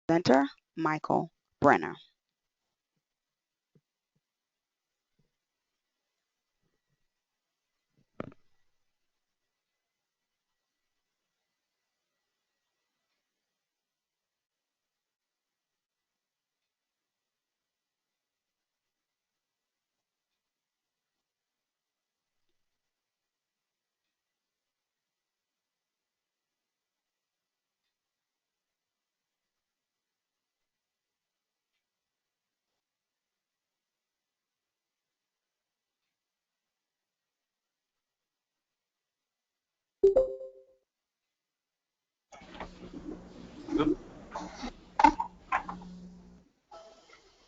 presenter, Michael Brenner.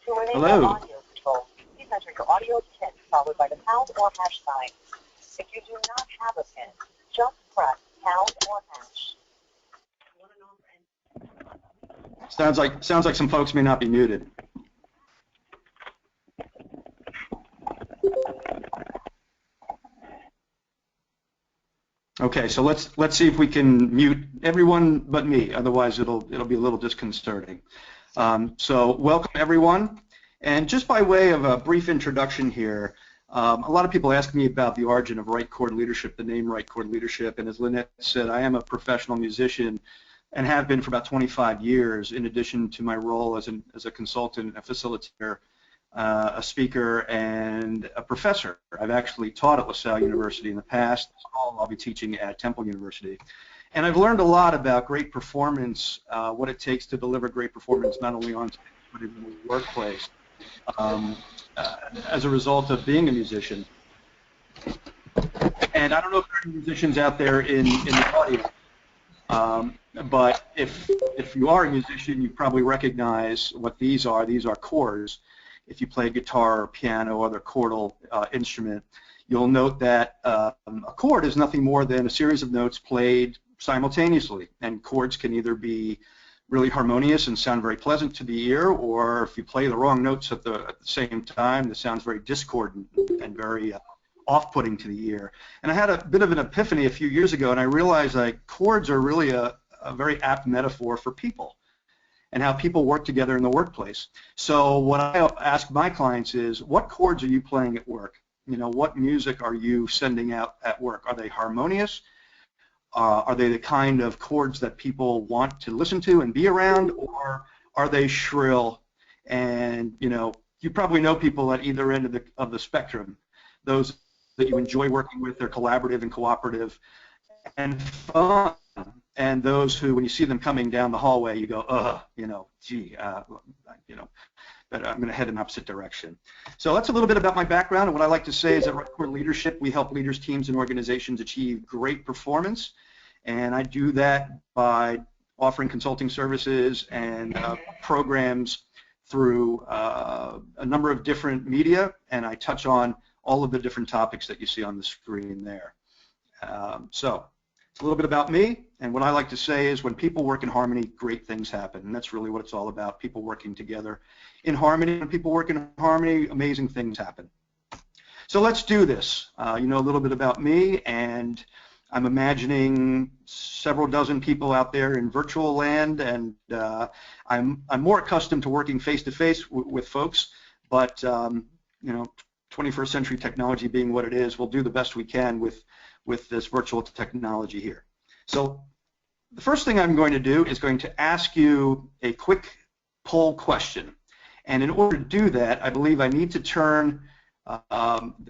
To enable Hello. audio control, please enter your audio PIN followed by the pound or hash sign. If you do not have a PIN, just press pound or hash. Sounds like some folks may not be muted. Okay, so let's see if we can mute everyone but me. Otherwise, it'll be a little disconcerting. So welcome everyone, and just by way of a brief introduction here, a lot of people ask me about the origin of right chord leadership, the name right chord leadership, and as Lynette said, I am a professional musician and have been for about 25 years, in addition to my role as a consultant, a facilitator, a speaker, and a professor. I've actually taught at LaSalle University in the past. This fall I'll be teaching at Temple University. And I've learned a lot about great performance, what it takes to deliver great performance, not only on stage, but in the workplace, as a result of being a musician. And I don't know if there are any musicians out there in the audience, but if you are a musician, you probably recognize what these are. These are chords. If you play guitar or piano or other chordal instrument, you'll note that a chord is nothing more than a series of notes played simultaneously. And chords can either be really harmonious and sound very pleasant to the ear, or if you play the wrong notes at the same time, it sounds very discordant and very off-putting to the ear. And I had a bit of an epiphany a few years ago, and I realized that chords are really a very apt metaphor for people and how people work together in the workplace. So what I ask my clients is, what chords are you playing at work? You know, what music are you sending out at work? Are they harmonious? Are they the kind of chords that people want to listen to and be around, or are they shrill? And you probably know people at either end of the spectrum. Those that you enjoy working with, they're collaborative and cooperative and fun. And those who, when you see them coming down the hallway, you go, gee, but I'm going to head in the opposite direction. So that's a little bit about my background, and what I like to say is that right chord leadership, we help leaders, teams, and organizations achieve great performance, and I do that by offering consulting services and programs through a number of different media, and I touch on all of the different topics that you see on the screen there. So it's a little bit about me, and what I like to say is when people work in harmony, great things happen, and that's really what it's all about, people working together in harmony. When people work in harmony, amazing things happen. So let's do this. You know a little bit about me, and I'm imagining several dozen people out there in virtual land, and I'm more accustomed to working face-to-face with folks, but 21st century technology being what it is, we'll do the best we can with this virtual technology here. So the first thing I'm going to do is going to ask you a quick poll question. And in order to do that, I believe I need to turn the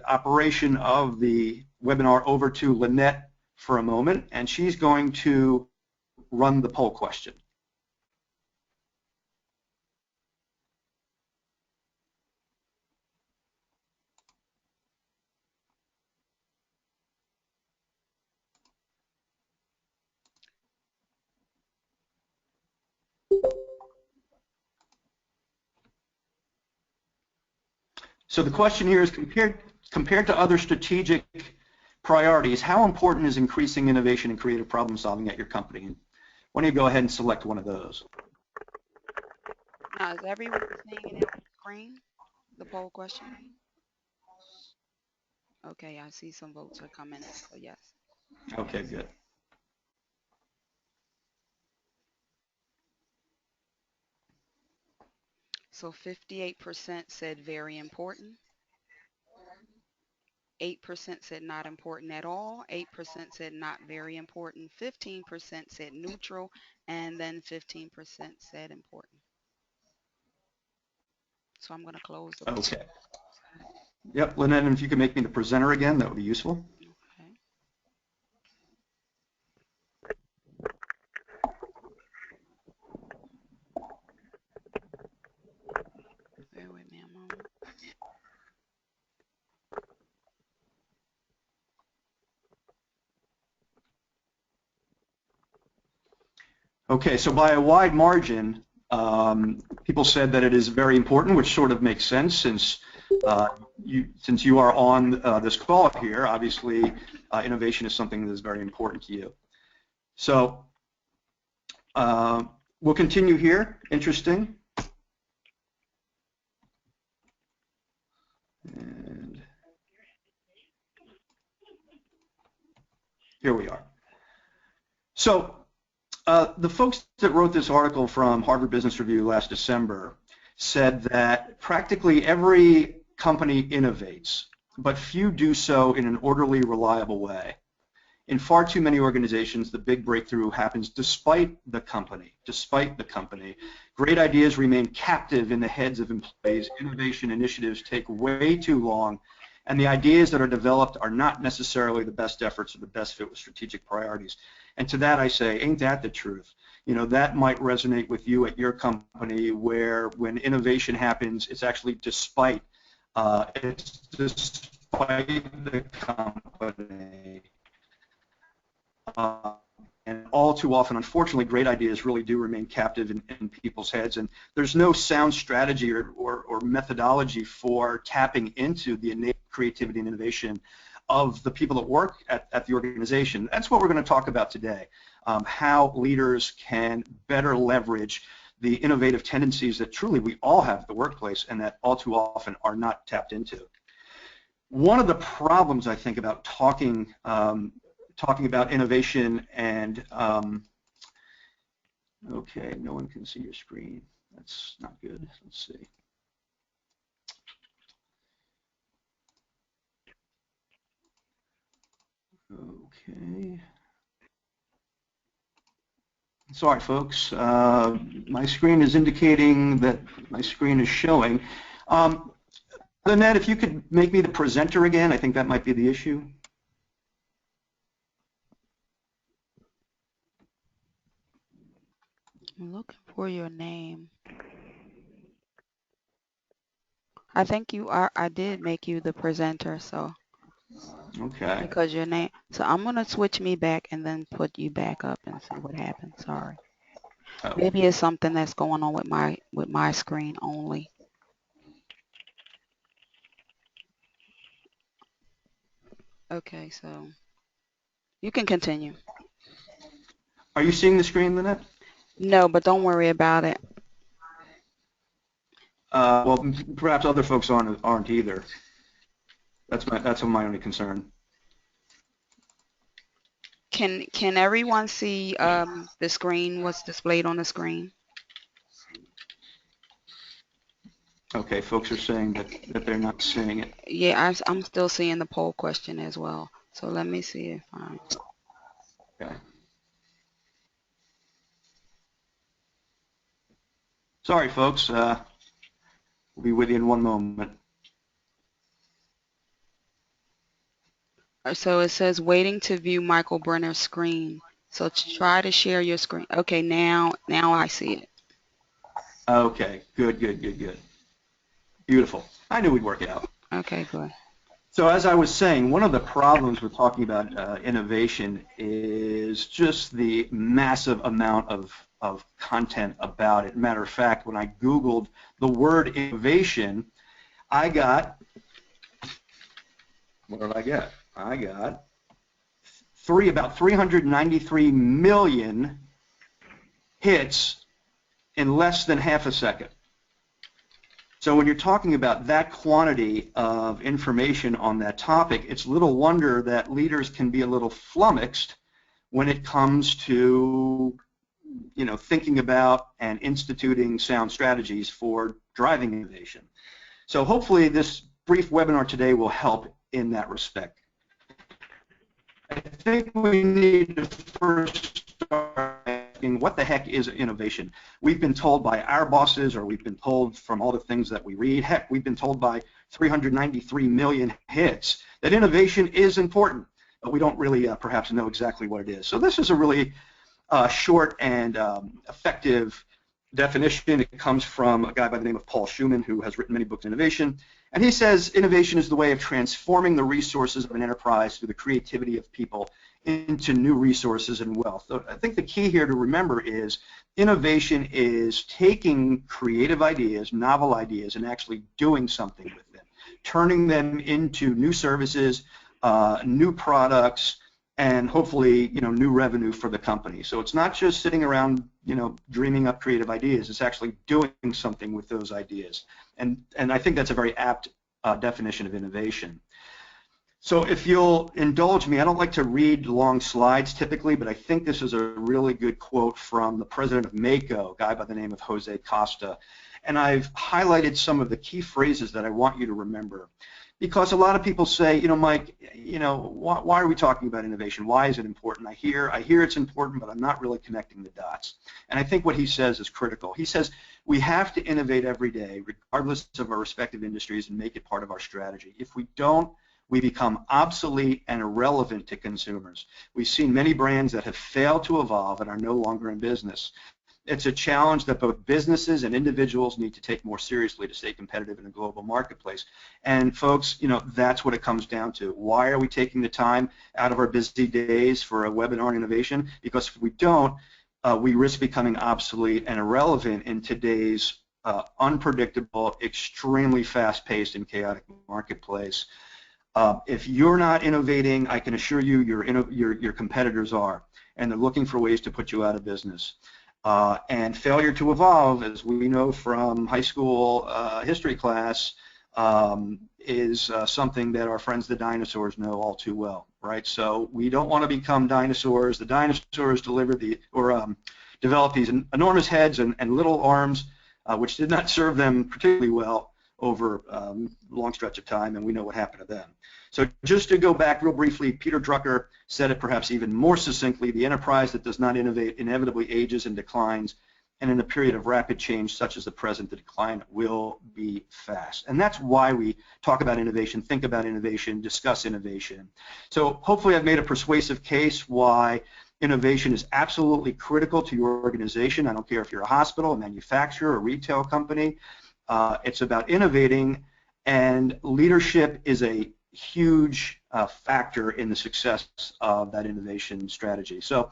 operation of the webinar over to Lynette for a moment, and she's going to run the poll question. So the question here is, compared to other strategic priorities, how important is increasing innovation and creative problem solving at your company? And why don't you go ahead and select one of those? Now, is everyone seeing it on the screen, the poll question? Okay, I see some votes are coming in, so yes. Okay, good. So 58% said very important. 8% said not important at all. 8% said not very important. 15% said neutral. And then 15% said important. So I'm going to close the poll. Okay. Yep, Lynette, and if you could make me the presenter again, that would be useful. Okay. Bear with me a moment. Okay, so by a wide margin, people said that it is very important, which sort of makes sense since you are on this call here. Obviously, innovation is something that is very important to you. So we'll continue here. Interesting. And here we are. So the folks that wrote this article from Harvard Business Review last December said that practically every company innovates, but few do so in an orderly, reliable way. In far too many organizations, the big breakthrough happens despite the company. Great ideas remain captive in the heads of employees. Innovation initiatives take way too long, and the ideas that are developed are not necessarily the best efforts or the best fit with strategic priorities. And to that I say, ain't that the truth? You know, that might resonate with you at your company, where when innovation happens, it's actually despite the company. And all too often, unfortunately, great ideas really do remain captive in people's heads, and there's no sound strategy or methodology for tapping into the innate creativity and innovation of the people that work at the organization. That's what we're going to talk about today, how leaders can better leverage the innovative tendencies that truly we all have at the workplace and that all too often are not tapped into. One of the problems, I think, about talking about innovation and, okay, no one can see your screen. That's not good. Let's see. Okay. Sorry, folks. My screen is indicating that my screen is showing. Lynette, if you could make me the presenter again, I think that might be the issue. I'm looking for your name. I think you are. I did make you the presenter, so. Okay. Because your name. So I'm gonna switch me back and then put you back up and see what happens. Sorry. Oh. Maybe it's something that's going on with my screen only. Okay, so you can continue. Are you seeing the screen, Lynette? No, but don't worry about it. Well, perhaps other folks aren't either. That's my only concern. Can everyone see the screen? What's displayed on the screen? Okay, folks are saying that they're not seeing it. Yeah, I'm still seeing the poll question as well. So let me see if I. Okay. Sorry, folks. We'll be with you in one moment. So it says waiting to view Michael Brenner's screen. So try to share your screen. Okay, now I see it. Okay, good. Beautiful. I knew we'd work it out. Okay, good. So as I was saying, one of the problems with talking about innovation is just the massive amount of content about it. Matter of fact, when I Googled the word innovation, I got, what did I get? I got about 393 million hits in less than half a second. So when you're talking about that quantity of information on that topic, it's little wonder that leaders can be a little flummoxed when it comes to thinking about and instituting sound strategies for driving innovation. So hopefully this brief webinar today will help in that respect. I think we need to first start asking, what the heck is innovation? We've been told by our bosses, or we've been told from all the things that we read, heck, we've been told by 393 million hits that innovation is important, but we don't really perhaps know exactly what it is. So this is a really short and effective definition. It comes from a guy by the name of Paul Schumann, who has written many books on innovation. And he says innovation is the way of transforming the resources of an enterprise through the creativity of people into new resources and wealth. So I think the key here to remember is innovation is taking creative ideas, novel ideas, and actually doing something with them, turning them into new services, new products, and hopefully, new revenue for the company. So it's not just sitting around, dreaming up creative ideas. It's actually doing something with those ideas. And I think that's a very apt definition of innovation. So if you'll indulge me, I don't like to read long slides typically, but I think this is a really good quote from the president of Mako, a guy by the name of Jose Costa. And I've highlighted some of the key phrases that I want you to remember. Because a lot of people say, Mike, why are we talking about innovation? Why is it important? I hear it's important, but I'm not really connecting the dots. And I think what he says is critical. He says we have to innovate every day, regardless of our respective industries, and make it part of our strategy. If we don't, we become obsolete and irrelevant to consumers. We've seen many brands that have failed to evolve and are no longer in business. It's a challenge that both businesses and individuals need to take more seriously to stay competitive in a global marketplace. And folks, that's what it comes down to. Why are we taking the time out of our busy days for a webinar on innovation? Because if we don't, we risk becoming obsolete and irrelevant in today's unpredictable, extremely fast-paced and chaotic marketplace. If you're not innovating, I can assure you your competitors are, and they're looking for ways to put you out of business. And failure to evolve, as we know from high school history class, is something that our friends the dinosaurs know all too well, right? So we don't want to become dinosaurs. The dinosaurs developed these enormous heads and little arms, which did not serve them particularly well over a long stretch of time, and we know what happened to them. So just to go back real briefly, Peter Drucker said it perhaps even more succinctly: the enterprise that does not innovate inevitably ages and declines, and in a period of rapid change such as the present, the decline will be fast. And that's why we talk about innovation, think about innovation, discuss innovation. So hopefully I've made a persuasive case why innovation is absolutely critical to your organization. I don't care if you're a hospital, a manufacturer, a retail company. It's about innovating, and leadership is a huge factor in the success of that innovation strategy. So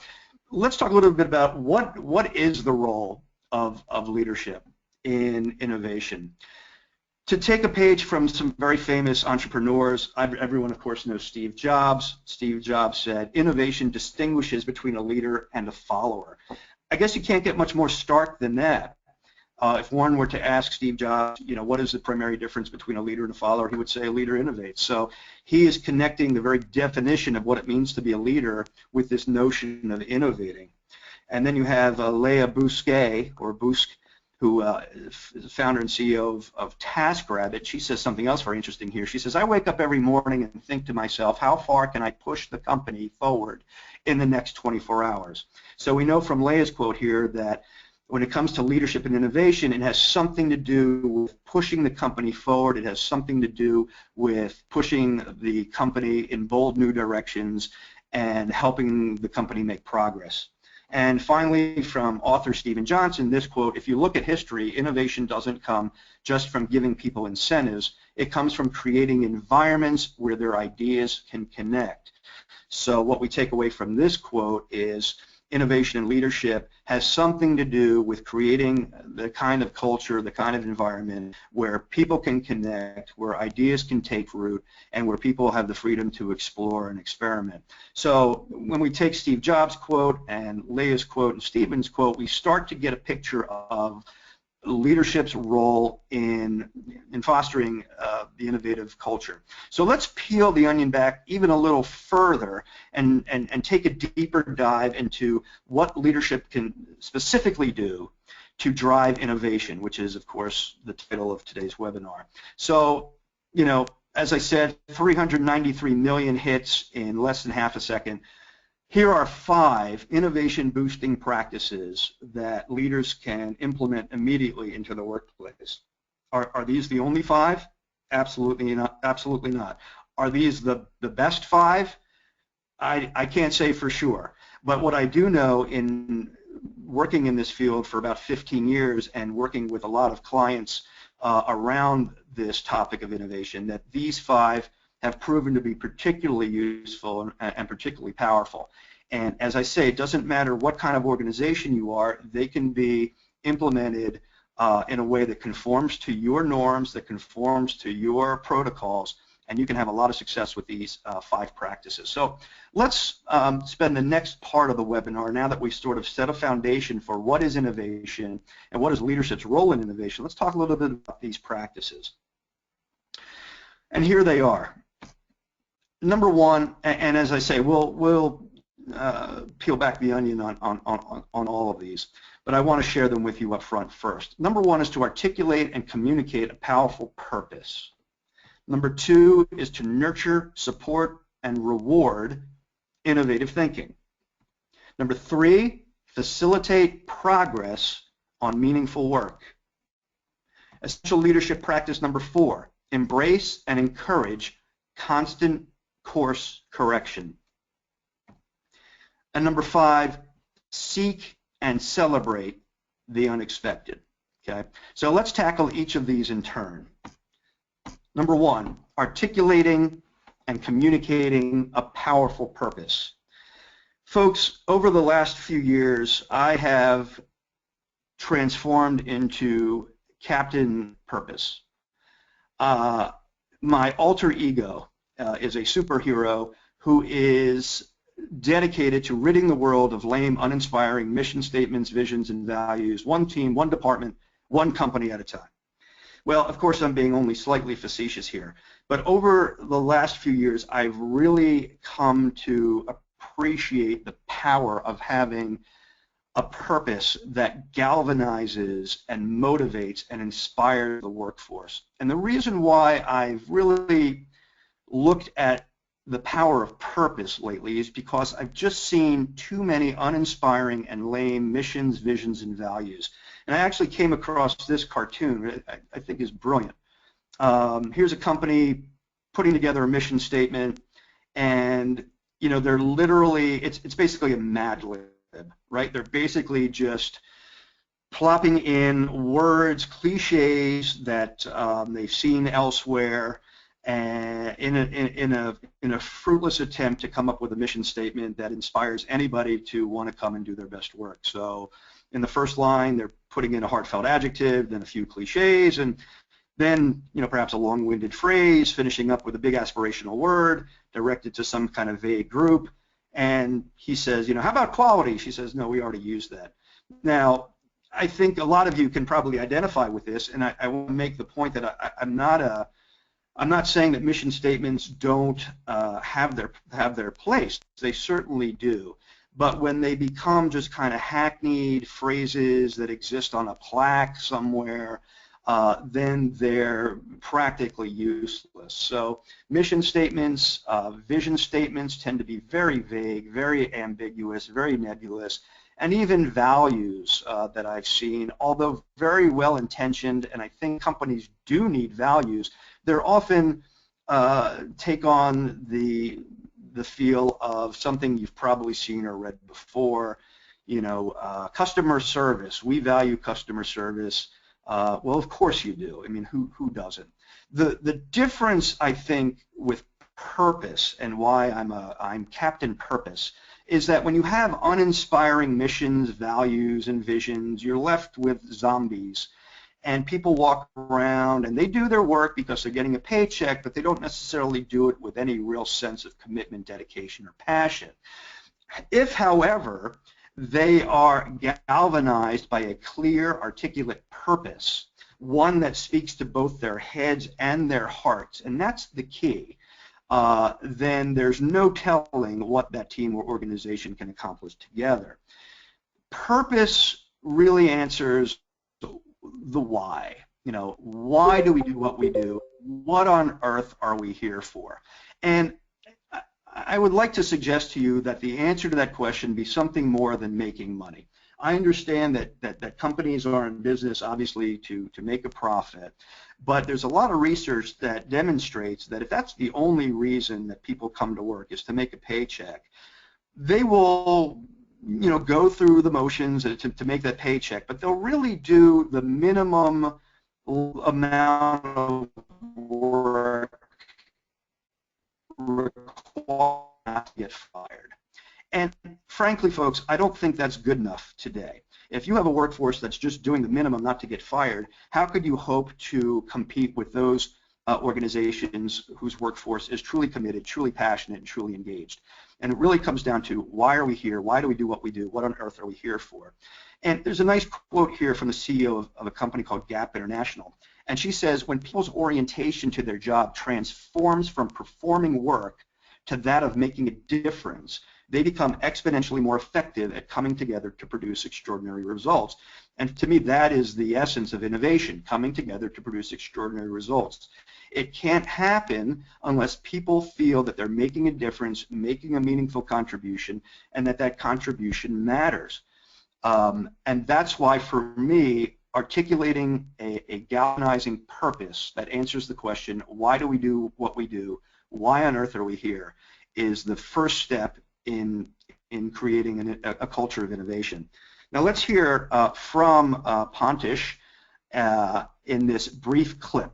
let's talk a little bit about what is the role of leadership in innovation. To take a page from some very famous entrepreneurs, everyone of course knows Steve Jobs. Steve Jobs said, "Innovation distinguishes between a leader and a follower." I guess you can't get much more stark than that. If one were to ask Steve Jobs, what is the primary difference between a leader and a follower, he would say a leader innovates. So he is connecting the very definition of what it means to be a leader with this notion of innovating. And then you have Leah Bousquet, or Bousque, who is the founder and CEO of TaskRabbit. She says something else very interesting here. She says, "I wake up every morning and think to myself, how far can I push the company forward in the next 24 hours? So we know from Leah's quote here that when it comes to leadership and innovation, it has something to do with pushing the company forward. It has something to do with pushing the company in bold new directions and helping the company make progress. And finally, from author Stephen Johnson, this quote: "If you look at history, innovation doesn't come just from giving people incentives. It comes from creating environments where their ideas can connect." So what we take away from this quote is innovation and leadership has something to do with creating the kind of culture, the kind of environment where people can connect, where ideas can take root, and where people have the freedom to explore and experiment. So when we take Steve Jobs' quote and Leah's quote and Stephen's quote, we start to get a picture of leadership's role in fostering the innovative culture. So let's peel the onion back even a little further and take a deeper dive into what leadership can specifically do to drive innovation, which is, of course, the title of today's webinar. So, you know, as I said, 393 million hits in less than half a second. Here are 5 innovation-boosting practices that leaders can implement immediately into the workplace. Are these the only 5? Absolutely not. Absolutely not. Are these the best 5? I can't say for sure. But what I do know, in working in this field for about 15 years and working with a lot of clients around this topic of innovation, that these 5 have proven to be particularly useful and particularly powerful. And as I say, it doesn't matter what kind of organization you are, they can be implemented in a way that conforms to your norms, that conforms to your protocols, and you can have a lot of success with these 5 practices. So let's spend the next part of the webinar, now that we've sort of set a foundation for what is innovation and what is leadership's role in innovation, let's talk a little bit about these practices. And here they are. Number 1, and as I say, we'll peel back the onion on all of these, but I want to share them with you up front first. Number 1 is to articulate and communicate a powerful purpose. Number 2 is to nurture, support, and reward innovative thinking. Number 3, facilitate progress on meaningful work. Essential leadership practice number 4, embrace and encourage constant course correction. And number 5, seek and celebrate the unexpected. Okay, so let's tackle each of these in turn. Number 1, articulating and communicating a powerful purpose. Folks, over the last few years, I have transformed into Captain Purpose. My alter ego is a superhero who is dedicated to ridding the world of lame, uninspiring mission statements, visions, and values, one team, one department, one company at a time. Well, of course, I'm being only slightly facetious here, but over the last few years, I've really come to appreciate the power of having a purpose that galvanizes and motivates and inspires the workforce. And the reason why I've really looked at the power of purpose lately is because I've just seen too many uninspiring and lame missions, visions, and values. And I actually came across this cartoon I think is brilliant. Here's a company putting together a mission statement, and you know, they're literally, it's basically a Mad Lib, right? They're basically just plopping in words, cliches that they've seen elsewhere, and in a fruitless attempt to come up with a mission statement that inspires anybody to want to come and do their best work. So in the first line, they're putting in a heartfelt adjective, then a few cliches, and then, you know, perhaps a long-winded phrase, finishing up with a big aspirational word directed to some kind of vague group. And he says, you know, how about quality? She says, no, we already used that. Now, I think a lot of you can probably identify with this, and I want to make the point that I'm not saying that mission statements don't have their place. They certainly do. But when they become just kind of hackneyed phrases that exist on a plaque somewhere, then they're practically useless. So mission statements, vision statements tend to be very vague, very ambiguous, very nebulous, and even values that I've seen, although very well intentioned, and I think companies do need values, they're often take on the feel of something you've probably seen or read before. You know, customer service, we value customer service. Well, of course you do. I mean, who doesn't? The difference, I think, with purpose and why I'm Captain Purpose is that when you have uninspiring missions, values, and visions, you're left with zombies. And people walk around and they do their work because they're getting a paycheck, but they don't necessarily do it with any real sense of commitment, dedication, or passion. If, however, they are galvanized by a clear, articulate purpose, one that speaks to both their heads and their hearts, and that's the key. Then there's no telling what that team or organization can accomplish together. Purpose really answers the why. You know, why do we do what we do? What on earth are we here for? And I would like to suggest to you that the answer to that question be something more than making money. I understand that companies are in business, obviously, to make a profit, but there's a lot of research that demonstrates that if that's the only reason that people come to work is to make a paycheck, they will, you know, go through the motions to make that paycheck, but they'll really do the minimum amount of work required not to get fired. And frankly, folks, I don't think that's good enough today. If you have a workforce that's just doing the minimum not to get fired, how could you hope to compete with those organizations whose workforce is truly committed, truly passionate, and truly engaged? And it really comes down to, why are we here? Why do we do what we do? What on earth are we here for? And there's a nice quote here from the CEO of a company called Gap International. And she says, when people's orientation to their job transforms from performing work to that of making a difference, they become exponentially more effective at coming together to produce extraordinary results. And to me, that is the essence of innovation, coming together to produce extraordinary results. It can't happen unless people feel that they're making a difference, making a meaningful contribution, and that that contribution matters. And that's why, for me, articulating a galvanizing purpose that answers the question, why do we do what we do, why on earth are we here, is the first step in creating a culture of innovation. Now let's hear from Pontish in this brief clip.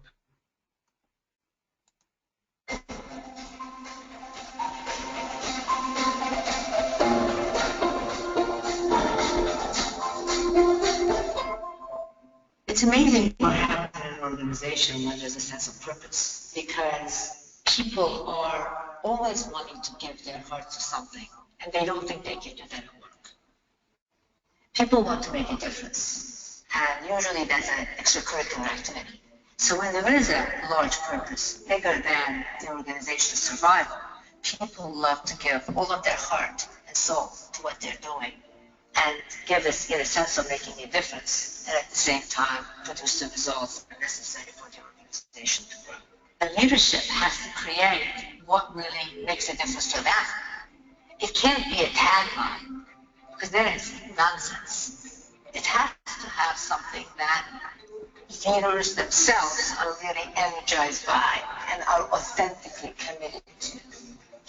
It's amazing what happens in an organization when there's a sense of purpose, because people are always wanting to give their heart to something, and they don't think they can do that at work. People want to make a difference, and usually that's an extracurricular activity. So when there is a large purpose, bigger than the organization's survival, people love to give all of their heart and soul to what they're doing, and get a sense of making a difference, and at the same time produce the results necessary for the organization to grow. And leadership has to create what really makes a difference to them. It can't be a tagline, because then it's nonsense. It has to have something that leaders themselves are really energized by and are authentically committed to.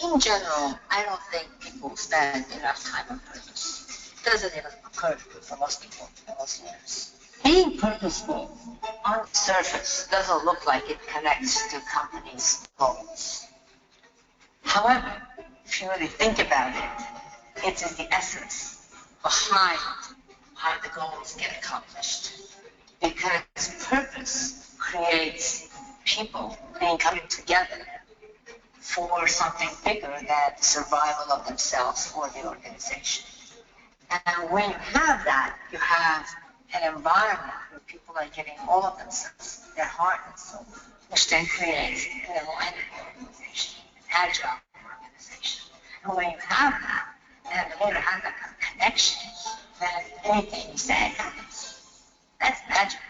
In general, I don't think people spend enough time on purpose. It doesn't even occur for most people, for most leaders. Being purposeful on the surface doesn't look like it connects to companies' goals. However, if you really think about it, it is the essence behind how the goals get accomplished. Because purpose creates people being coming together for something bigger than the survival of themselves or the organization. And when you have that, you have an environment where people are giving all of themselves, their heart and soul, which then creates an enlightened organization, an agile organization. And when you have that, and the leader has that kind of connection, then anything you say happens. That's magic.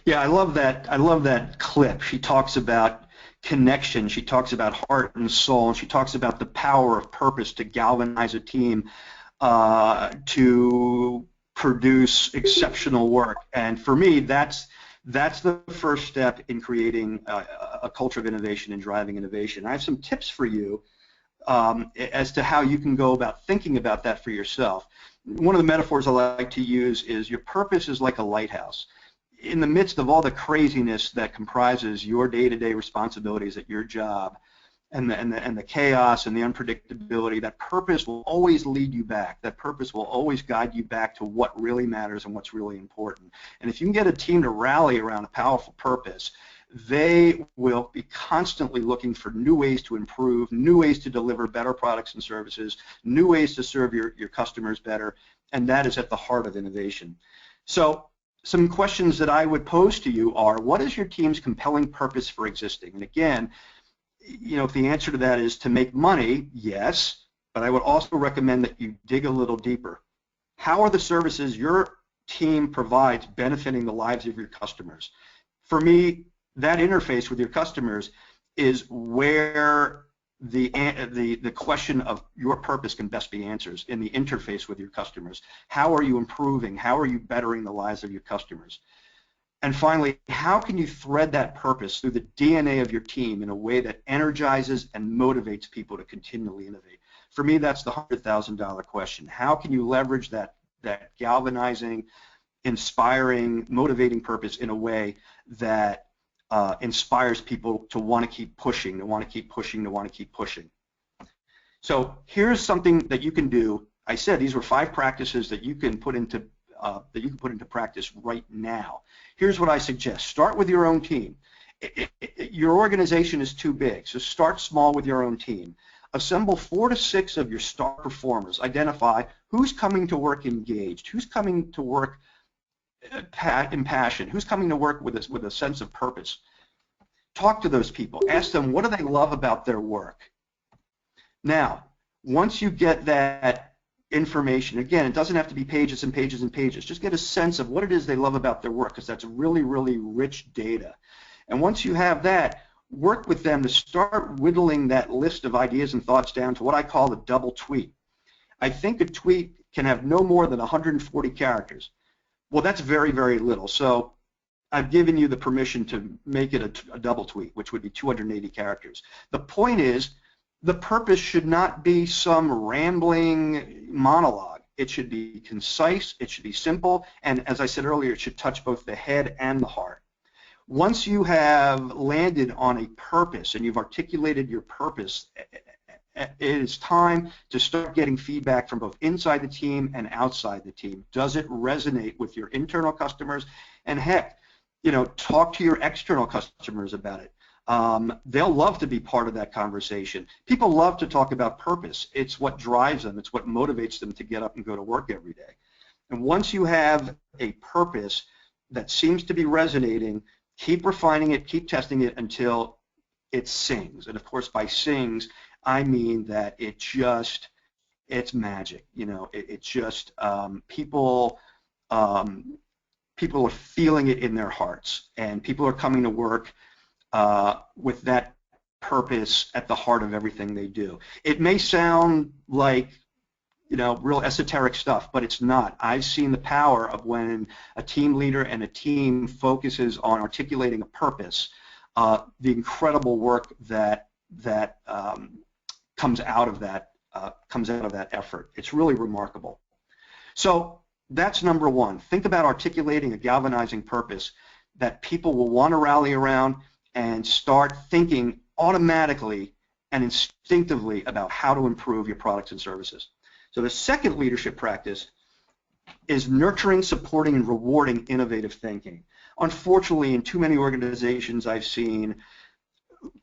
Yeah, I love that. I love that clip. She talks about connection. She talks about heart and soul. And she talks about the power of purpose to galvanize a team to produce exceptional work. And for me, that's the first step in creating a culture of innovation and driving innovation. I have some tips for you as to how you can go about thinking about that for yourself. One of the metaphors I like to use is your purpose is like a lighthouse. In the midst of all the craziness that comprises your day-to-day responsibilities at your job, and the chaos and the unpredictability, that purpose will always lead you back. That purpose will always guide you back to what really matters and what's really important. And if you can get a team to rally around a powerful purpose, they will be constantly looking for new ways to improve, new ways to deliver better products and services, new ways to serve your customers better, and that is at the heart of innovation. So some questions that I would pose to you are, what is your team's compelling purpose for existing? And again, if the answer to that is to make money, yes, but I would also recommend that you dig a little deeper. How are the services your team provides benefiting the lives of your customers? For me, that interface with your customers is where the question of your purpose can best be answered, in the interface with your customers. How are you improving? How are you bettering the lives of your customers? And finally, how can you thread that purpose through the DNA of your team in a way that energizes and motivates people to continually innovate? For me, that's the $100,000 question. How can you leverage that galvanizing, inspiring, motivating purpose in a way that inspires people to want to keep pushing, to want to keep pushing, to want to keep pushing? So here's something that you can do. I said these were 5 practices that you can put into practice right now. Here's what I suggest. Start with your own team. Your organization is too big, so start small with your own team. Assemble 4 to 6 of your star performers. Identify who's coming to work engaged, who's coming to work impassioned, who's coming to work with a sense of purpose. Talk to those people. Ask them, what do they love about their work? Now, once you get that information, again, it doesn't have to be pages and pages and pages. Just get a sense of what it is they love about their work, because that's really, really rich data. And once you have that, work with them to start whittling that list of ideas and thoughts down to what I call the double tweet. I think a tweet can have no more than 140 characters. Well, that's very, very little. So I've given you the permission to make it a double tweet, which would be 280 characters. The point is, the purpose should not be some rambling monologue. It should be concise, it should be simple, and as I said earlier, it should touch both the head and the heart. Once you have landed on a purpose and you've articulated your purpose, it is time to start getting feedback from both inside the team and outside the team. Does it resonate with your internal customers? And heck, talk to your external customers about it. They'll love to be part of that conversation. People love to talk about purpose. It's what drives them. It's what motivates them to get up and go to work every day. And once you have a purpose that seems to be resonating, keep refining it, keep testing it until it sings. And of course, by sings, I mean that it's magic. It's just people are feeling it in their hearts, and people are coming to work with that purpose at the heart of everything they do. It may sound like real esoteric stuff, but it's not. I've seen the power of when a team leader and a team focuses on articulating a purpose, the incredible work that comes out of that effort. It's really remarkable. So that's number one. Think about articulating a galvanizing purpose that people will want to rally around and start thinking automatically and instinctively about how to improve your products and services. So the second leadership practice is nurturing, supporting, and rewarding innovative thinking. Unfortunately, in too many organizations I've seen,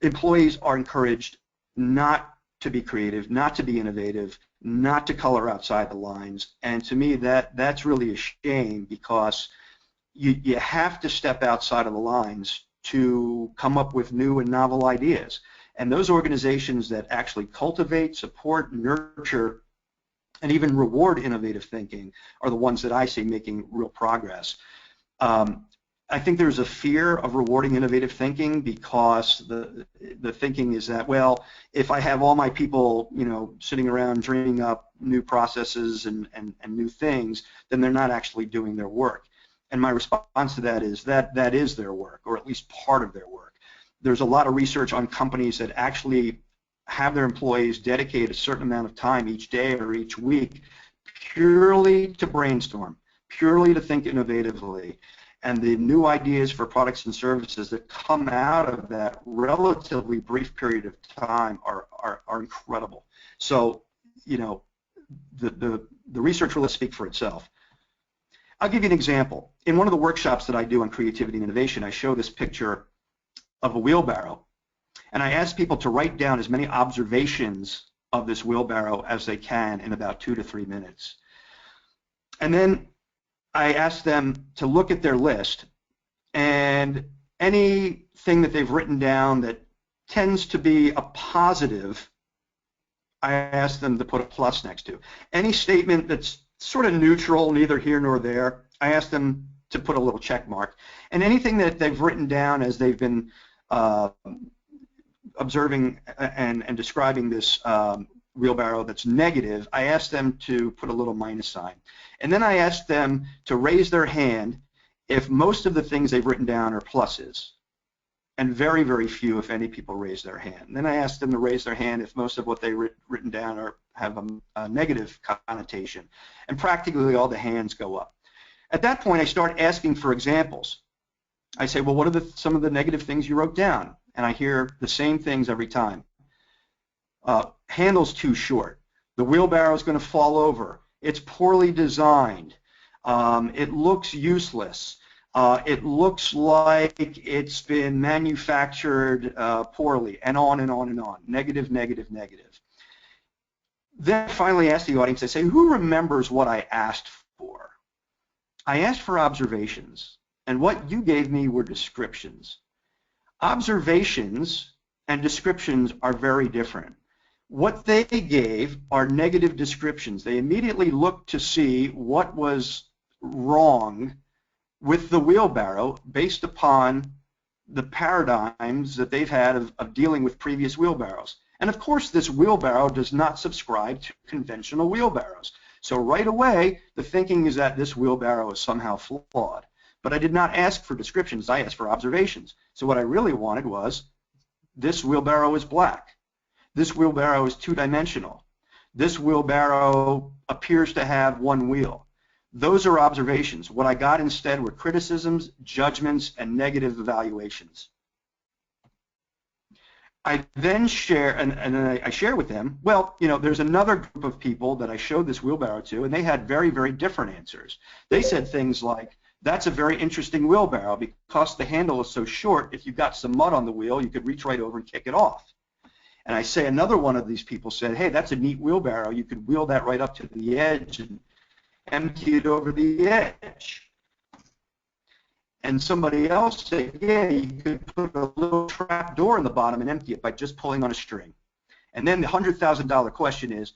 employees are encouraged not to be creative, not to be innovative, not to color outside the lines. And to me, that's really a shame, because you have to step outside of the lines to come up with new and novel ideas. And those organizations that actually cultivate, support, nurture, and even reward innovative thinking are the ones that I see making real progress. I think there's a fear of rewarding innovative thinking, because the thinking is that, well, if I have all my people, sitting around dreaming up new processes and new things, then they're not actually doing their work. And my response to that is that is their work, or at least part of their work. There's a lot of research on companies that actually have their employees dedicate a certain amount of time each day or each week purely to brainstorm, purely to think innovatively. And the new ideas for products and services that come out of that relatively brief period of time are incredible. So, the research really speaks for itself. I'll give you an example. In one of the workshops that I do on creativity and innovation, I show this picture of a wheelbarrow, and I asked people to write down as many observations of this wheelbarrow as they can in about 2 to 3 minutes. And then I asked them to look at their list, and anything that they've written down that tends to be a positive, I asked them to put a plus next to. Any statement that's sort of neutral, neither here nor there, I asked them to put a little check mark. And anything that they've written down as they've been observing and describing this wheelbarrow that's negative, I asked them to put a little minus sign. And then I asked them to raise their hand if most of the things they've written down are pluses, and very, very few, if any, people raise their hand. And then I asked them to raise their hand if most of what they've written down have a negative connotation, and practically all the hands go up. At that point, I start asking for examples. I say, well, what are some of the negative things you wrote down? And I hear the same things every time. Handle's too short. The wheelbarrow is going to fall over. It's poorly designed. It looks useless. It looks like it's been manufactured poorly, and on and on and on. Negative, negative, negative. Then I finally ask the audience, I say, who remembers what I asked for? I asked for observations, and what you gave me were descriptions. Observations and descriptions are very different. What they gave are negative descriptions. They immediately looked to see what was wrong with the wheelbarrow based upon the paradigms that they've had of dealing with previous wheelbarrows. And of course, this wheelbarrow does not subscribe to conventional wheelbarrows. So right away, the thinking is that this wheelbarrow is somehow flawed. But I did not ask for descriptions, I asked for observations. So what I really wanted was, this wheelbarrow is black. This wheelbarrow is two-dimensional. This wheelbarrow appears to have one wheel. Those are observations. What I got instead were criticisms, judgments, and negative evaluations. I then share, and I share with them, well, you know, there's another group of people that I showed this wheelbarrow to, and they had very, very different answers. They said things like, that's a very interesting wheelbarrow because the handle is so short, if you got some mud on the wheel, you could reach right over and kick it off. And I say another one of these people said, hey, that's a neat wheelbarrow. You could wheel that right up to the edge and empty it over the edge. And somebody else said, yeah, you could put a little trap door in the bottom and empty it by just pulling on a string. And then the $100,000 question is,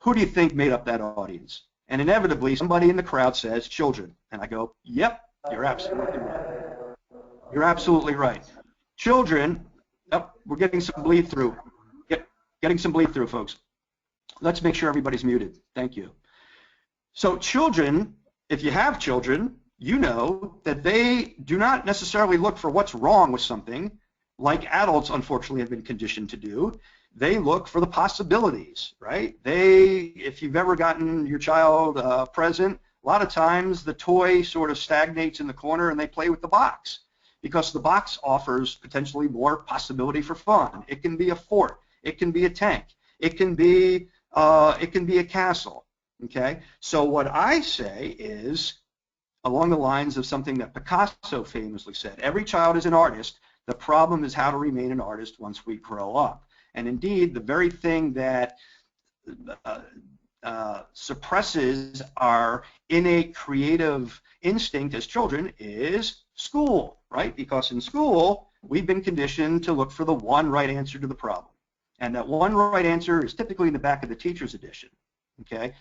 who do you think made up that audience? And inevitably, somebody in the crowd says, children. And I go, yep, you're absolutely right. You're absolutely right. Children, oh, we're getting some bleed through. Getting some bleed through, folks. Let's make sure everybody's muted. Thank you. So children, if you have children, you know that they do not necessarily look for what's wrong with something, like adults unfortunately have been conditioned to do. They look for the possibilities, right? If you've ever gotten your child a present, a lot of times the toy sort of stagnates in the corner and they play with the box because the box offers potentially more possibility for fun. It can be a fort. It can be a tank. It can be a castle. Okay? So what I say is, along the lines of something that Picasso famously said, every child is an artist. The problem is how to remain an artist once we grow up. And indeed, the very thing that suppresses our innate creative instinct as children is school, right? Because in school, we've been conditioned to look for the one right answer to the problem. And that one right answer is typically in the back of the teacher's edition, okay?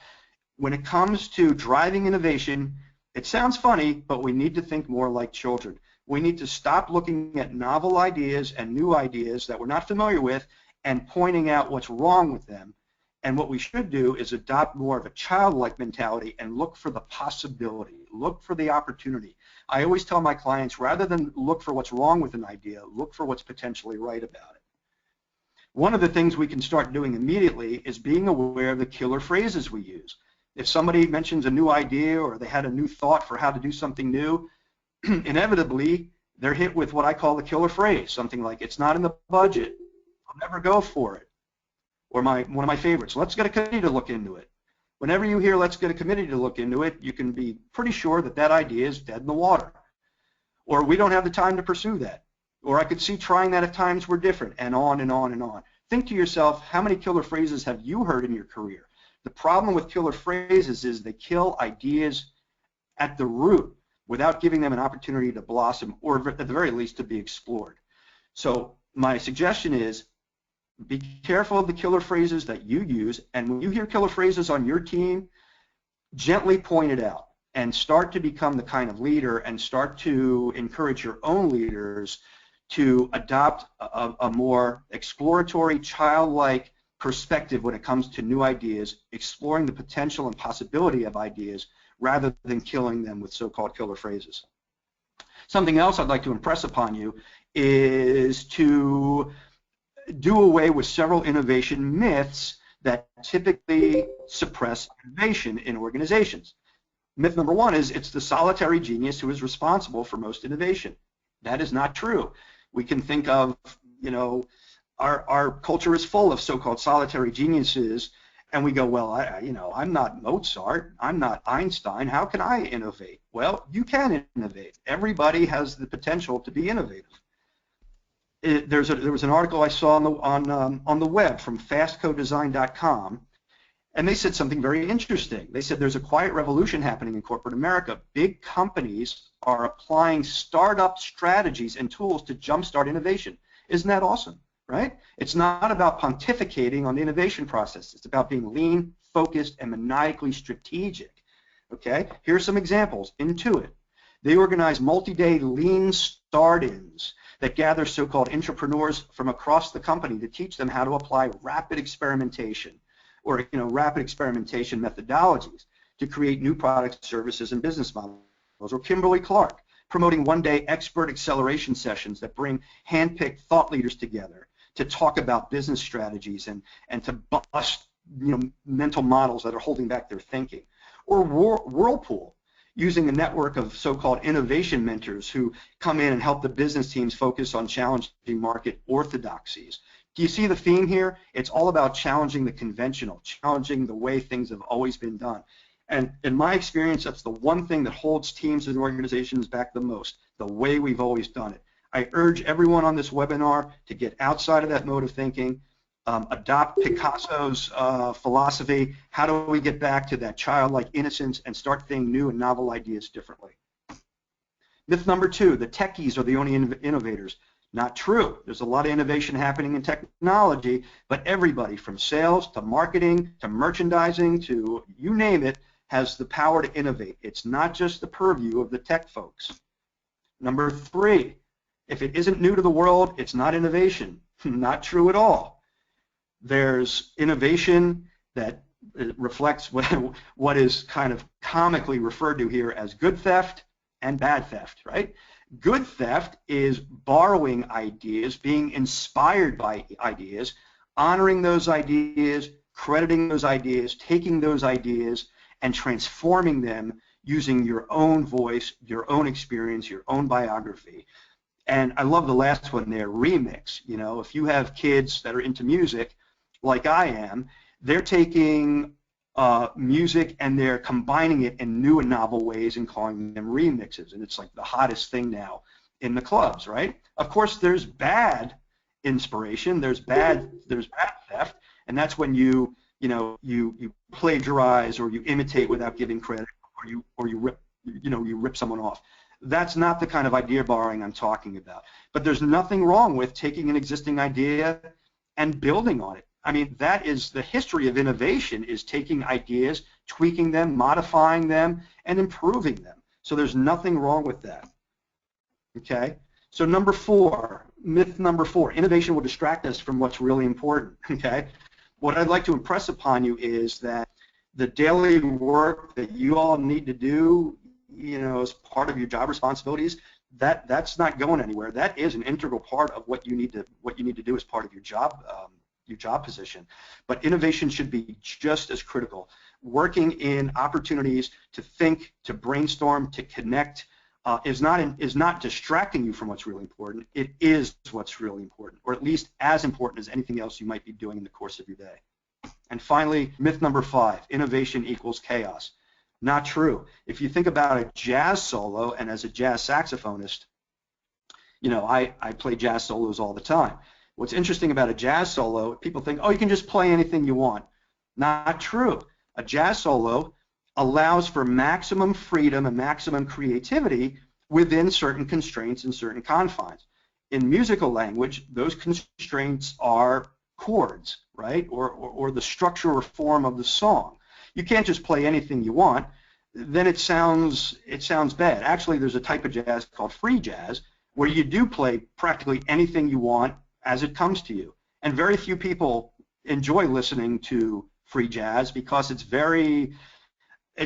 When it comes to driving innovation, it sounds funny, but we need to think more like children. We need to stop looking at novel ideas and new ideas that we're not familiar with and pointing out what's wrong with them. And what we should do is adopt more of a childlike mentality and look for the possibility, look for the opportunity. I always tell my clients, rather than look for what's wrong with an idea, look for what's potentially right about it. One of the things we can start doing immediately is being aware of the killer phrases we use. If somebody mentions a new idea or they had a new thought for how to do something new, inevitably they're hit with what I call the killer phrase, something like, it's not in the budget, I'll never go for it. Or one of my favorites, let's get a committee to look into it. Whenever you hear let's get a committee to look into it, you can be pretty sure that that idea is dead in the water. Or we don't have the time to pursue that. Or I could see trying that if times were different, and on and on and on. Think to yourself, how many killer phrases have you heard in your career? The problem with killer phrases is they kill ideas at the root without giving them an opportunity to blossom, or at the very least to be explored. So my suggestion is, be careful of the killer phrases that you use, and when you hear killer phrases on your team, gently point it out and start to become the kind of leader and start to encourage your own leaders to adopt a more exploratory, childlike perspective when it comes to new ideas, exploring the potential and possibility of ideas rather than killing them with so-called killer phrases. Something else I'd like to impress upon you is to do away with several innovation myths that typically suppress innovation in organizations. Myth number one is it's the solitary genius who is responsible for most innovation. That is not true. We can think of, our culture is full of so-called solitary geniuses, and we go, well, I'm not Mozart, I'm not Einstein, how can I innovate? Well, you can innovate. Everybody has the potential to be innovative. There was an article I saw on the web from fastcodesign.com, and they said something very interesting. They said there's a quiet revolution happening in corporate America. Big companies are applying startup strategies and tools to jumpstart innovation. Isn't that awesome, right? It's not about pontificating on the innovation process. It's about being lean, focused, and maniacally strategic. Okay? Here are some examples. Intuit. They organize multi-day lean start-ins that gather so-called entrepreneurs from across the company to teach them how to apply rapid experimentation or rapid experimentation methodologies to create new products, services, and business models. Or Kimberly-Clark, promoting one-day expert acceleration sessions that bring hand-picked thought leaders together to talk about business strategies and to bust mental models that are holding back their thinking. Or Whirlpool, using a network of so-called innovation mentors who come in and help the business teams focus on challenging market orthodoxies. Do you see the theme here? It's all about challenging the conventional, challenging the way things have always been done. And in my experience, that's the one thing that holds teams and organizations back the most, the way we've always done it. I urge everyone on this webinar to get outside of that mode of thinking, adopt Picasso's philosophy. How do we get back to that childlike innocence and start thinking new and novel ideas differently? Myth number two, the techies are the only innovators. Not true. There's a lot of innovation happening in technology, but everybody from sales to marketing to merchandising to you name it has the power to innovate. It's not just the purview of the tech folks. Number three, if it isn't new to the world, it's not innovation. Not true at all. There's innovation that reflects what is kind of comically referred to here as good theft and bad theft, right? Good theft is borrowing ideas, being inspired by ideas, honoring those ideas, crediting those ideas, taking those ideas, and transforming them using your own voice, your own experience, your own biography. And I love the last one there, remix. If you have kids that are into music, like I am, they're taking music and they're combining it in new and novel ways and calling them remixes, and it's like the hottest thing now in the clubs, right? Of course, there's bad inspiration, there's bad theft, and that's when you plagiarize or you imitate without giving credit, or you rip someone off. That's not the kind of idea borrowing I'm talking about. But there's nothing wrong with taking an existing idea and building on it. I mean, that is the history of innovation, is taking ideas, tweaking them, modifying them, and improving them. So there's nothing wrong with that. Okay? So number four, myth number four, innovation will distract us from what's really important. Okay? What I'd like to impress upon you is that the daily work that you all need to do, as part of your job responsibilities, that's not going anywhere. That is an integral part of what you need to do as part of your job position. But innovation should be just as critical. Working in opportunities to think, to brainstorm, to connect is not distracting you from what's really important. It is what's really important, or at least as important as anything else you might be doing in the course of your day. And finally, myth number five, innovation equals chaos. Not true. If you think about a jazz solo, and as a jazz saxophonist, I play jazz solos all the time. What's interesting about a jazz solo, people think, oh, you can just play anything you want. Not true. A jazz solo allows for maximum freedom and maximum creativity within certain constraints and certain confines. In musical language, those constraints are chords, right? Or the structure or form of the song. You can't just play anything you want. Then it sounds bad. Actually, there's a type of jazz called free jazz where you do play practically anything you want as it comes to you. And very few people enjoy listening to free jazz because it's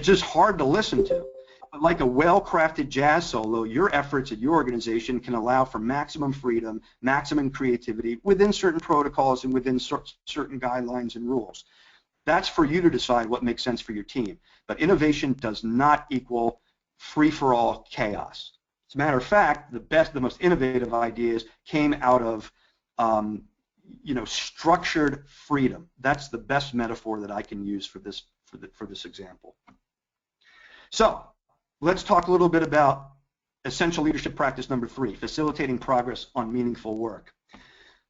just hard to listen to. But like a well-crafted jazz solo, your efforts at your organization can allow for maximum freedom, maximum creativity within certain protocols and within certain guidelines and rules. That's for you to decide what makes sense for your team. But innovation does not equal free-for-all chaos. As a matter of fact, the most innovative ideas came out of structured freedom. That's the best metaphor that I can use for this example. So let's talk a little bit about essential leadership practice number 3, facilitating progress on meaningful work.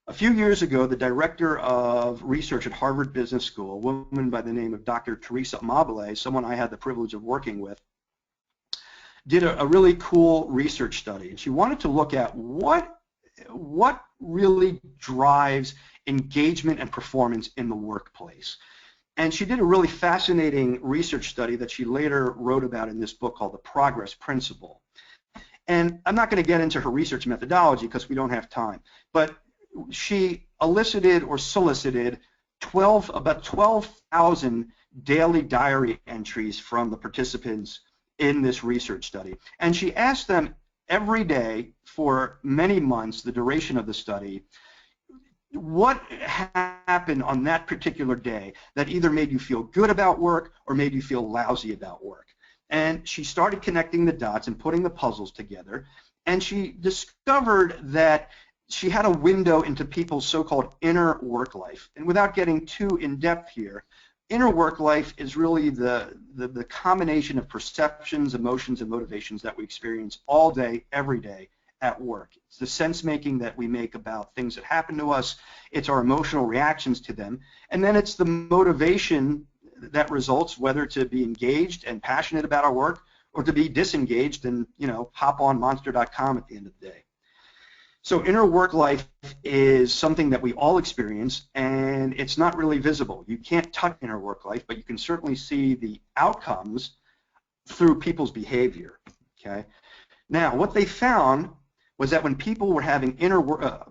A few years ago, the director of research at Harvard Business School, a woman by the name of Dr. Teresa Amabile, someone I had the privilege of working with, did a really cool research study. And she wanted to look at what really drives engagement and performance in the workplace. And she did a really fascinating research study that she later wrote about in this book called The Progress Principle. And I'm not going to get into her research methodology because we don't have time, but she elicited or solicited about 12,000 daily diary entries from the participants in this research study. And she asked them every day for many months, the duration of the study, what happened on that particular day that either made you feel good about work or made you feel lousy about work. And she started connecting the dots and putting the puzzles together, and she discovered that she had a window into people's so-called inner work life. And without getting too in-depth here, inner work life is really the combination of perceptions, emotions, and motivations that we experience all day, every day at work. It's the sense-making that we make about things that happen to us. It's our emotional reactions to them. And then it's the motivation that results, whether to be engaged and passionate about our work or to be disengaged and, hop on monster.com at the end of the day. So inner work life is something that we all experience, and it's not really visible. You can't touch inner work life, but you can certainly see the outcomes through people's behavior. Okay. Now, what they found was that when people were having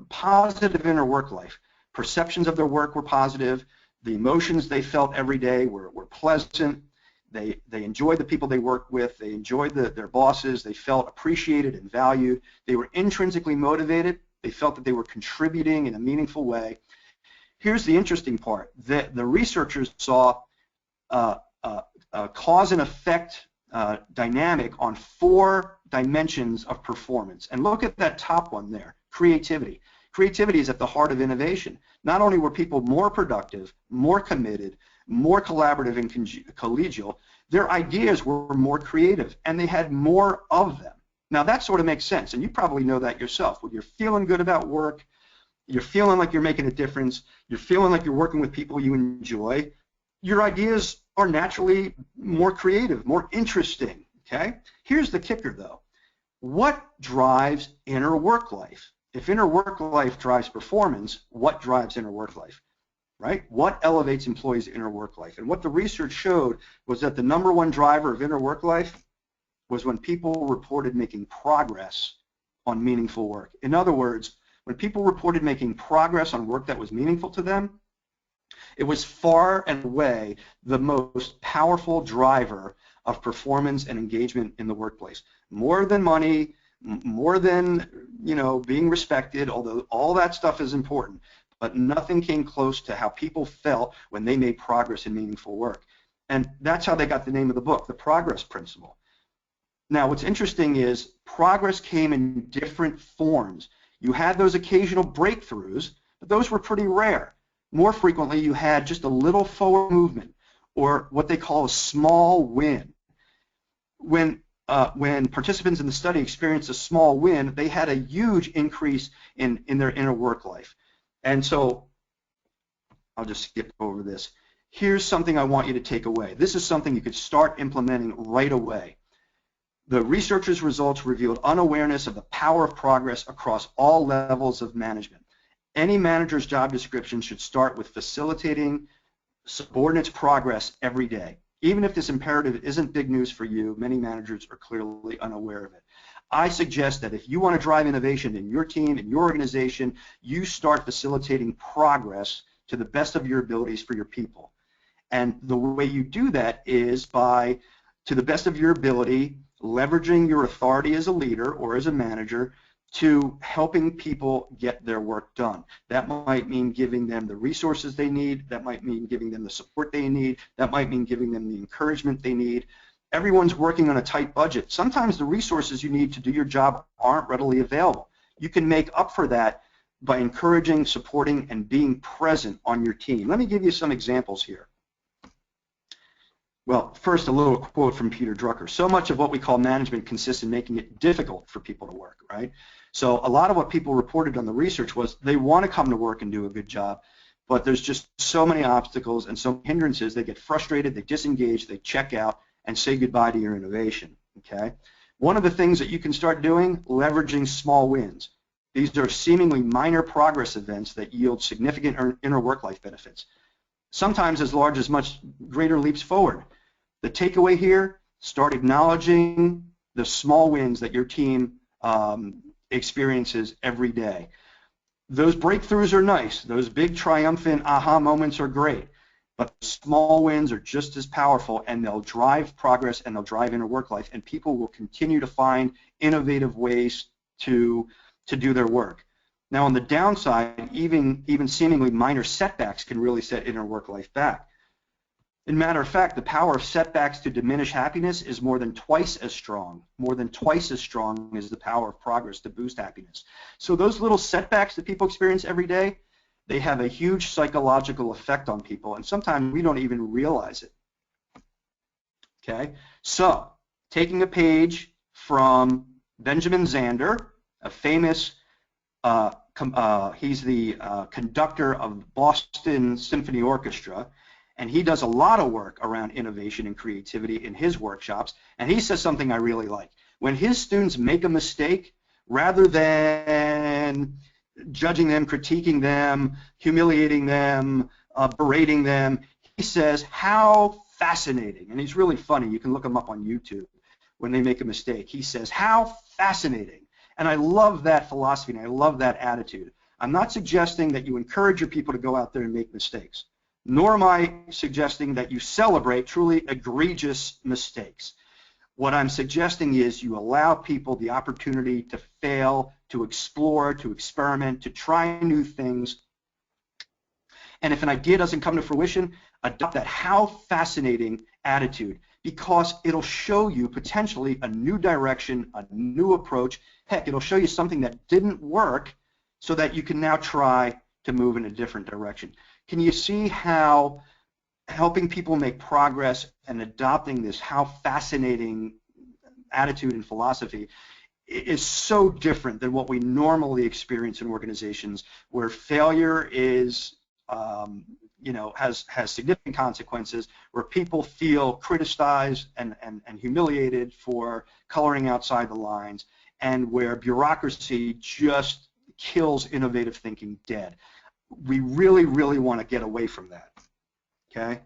positive inner work life, perceptions of their work were positive, the emotions they felt every day were pleasant, they enjoyed the people they worked with, they enjoyed their bosses, they felt appreciated and valued, they were intrinsically motivated, they felt that they were contributing in a meaningful way. Here's the interesting part. The researchers saw a cause and effect dynamic on 4 dimensions of performance. And look at that top one there, creativity. Creativity is at the heart of innovation. Not only were people more productive, more committed, more collaborative and collegial, their ideas were more creative, and they had more of them. Now that sort of makes sense, and you probably know that yourself. When you're feeling good about work, you're feeling like you're making a difference, you're feeling like you're working with people you enjoy, your ideas are naturally more creative, more interesting, okay? Here's the kicker though. What drives inner work life? If inner work life drives performance, what drives inner work life? Right? What elevates employees' inner work life? And what the research showed was that the #1 driver of inner work life was when people reported making progress on meaningful work. In other words, when people reported making progress on work that was meaningful to them, it was far and away the most powerful driver of performance and engagement in the workplace. More than money, more than, being respected, although all that stuff is important. But nothing came close to how people felt when they made progress in meaningful work. And that's how they got the name of the book, The Progress Principle. Now, what's interesting is progress came in different forms. You had those occasional breakthroughs, but those were pretty rare. More frequently, you had just a little forward movement, or what they call a small win. When when participants in the study experienced a small win, they had a huge increase in their inner work life. And so I'll just skip over this. Here's something I want you to take away. This is something you could start implementing right away. The researchers' results revealed unawareness of the power of progress across all levels of management. Any manager's job description should start with facilitating subordinates' progress every day. Even if this imperative isn't big news for you, many managers are clearly unaware of it. I suggest that if you want to drive innovation in your team, in your organization, you start facilitating progress to the best of your abilities for your people. And the way you do that is by, to the best of your ability, leveraging your authority as a leader or as a manager to helping people get their work done. That might mean giving them the resources they need. That might mean giving them the support they need. That might mean giving them the encouragement they need. Everyone's working on a tight budget. Sometimes the resources you need to do your job aren't readily available. You can make up for that by encouraging, supporting, and being present on your team. Let me give you some examples here. Well, first, a little quote from Peter Drucker. So much of what we call management consists in making it difficult for people to work, right? So a lot of what people reported on the research was they want to come to work and do a good job, but there's just so many obstacles and so many hindrances, they get frustrated, they disengage, they check out, and say goodbye to your innovation, okay? One of the things that you can start doing, leveraging small wins. These are seemingly minor progress events that yield significant inner work-life benefits, sometimes as large as much greater leaps forward. The takeaway here, start acknowledging the small wins that your team experiences every day. Those breakthroughs are nice. Those big triumphant aha moments are great. But small wins are just as powerful, and they'll drive progress and they'll drive inner work life, and people will continue to find innovative ways to do their work. Now on the downside, even seemingly minor setbacks can really set inner work life back. In matter of fact, the power of setbacks to diminish happiness is more than twice as strong as the power of progress to boost happiness. So those little setbacks that people experience every day, they have a huge psychological effect on people, and sometimes we don't even realize it. Okay, so taking a page from Benjamin Zander, a famous, he's the conductor of Boston Symphony Orchestra, and he does a lot of work around innovation and creativity in his workshops, and he says something I really like. When his students make a mistake, rather than judging them, critiquing them, humiliating them, berating them, he says, how fascinating, and he's really funny, you can look him up on YouTube when they make a mistake. He says, how fascinating, and I love that philosophy, and I love that attitude. I'm not suggesting that you encourage your people to go out there and make mistakes, nor am I suggesting that you celebrate truly egregious mistakes. What I'm suggesting is you allow people the opportunity to fail, to explore, to experiment, to try new things. And if an idea doesn't come to fruition, adopt that how fascinating attitude, because it'll show you potentially a new direction, a new approach. Heck, it'll show you something that didn't work so that you can now try to move in a different direction. Can you see how helping people make progress and adopting this how fascinating attitude and philosophy is so different than what we normally experience in organizations, where failure is, has significant consequences, where people feel criticized and humiliated for coloring outside the lines, and where bureaucracy just kills innovative thinking dead. We really, really want to get away from that, okay?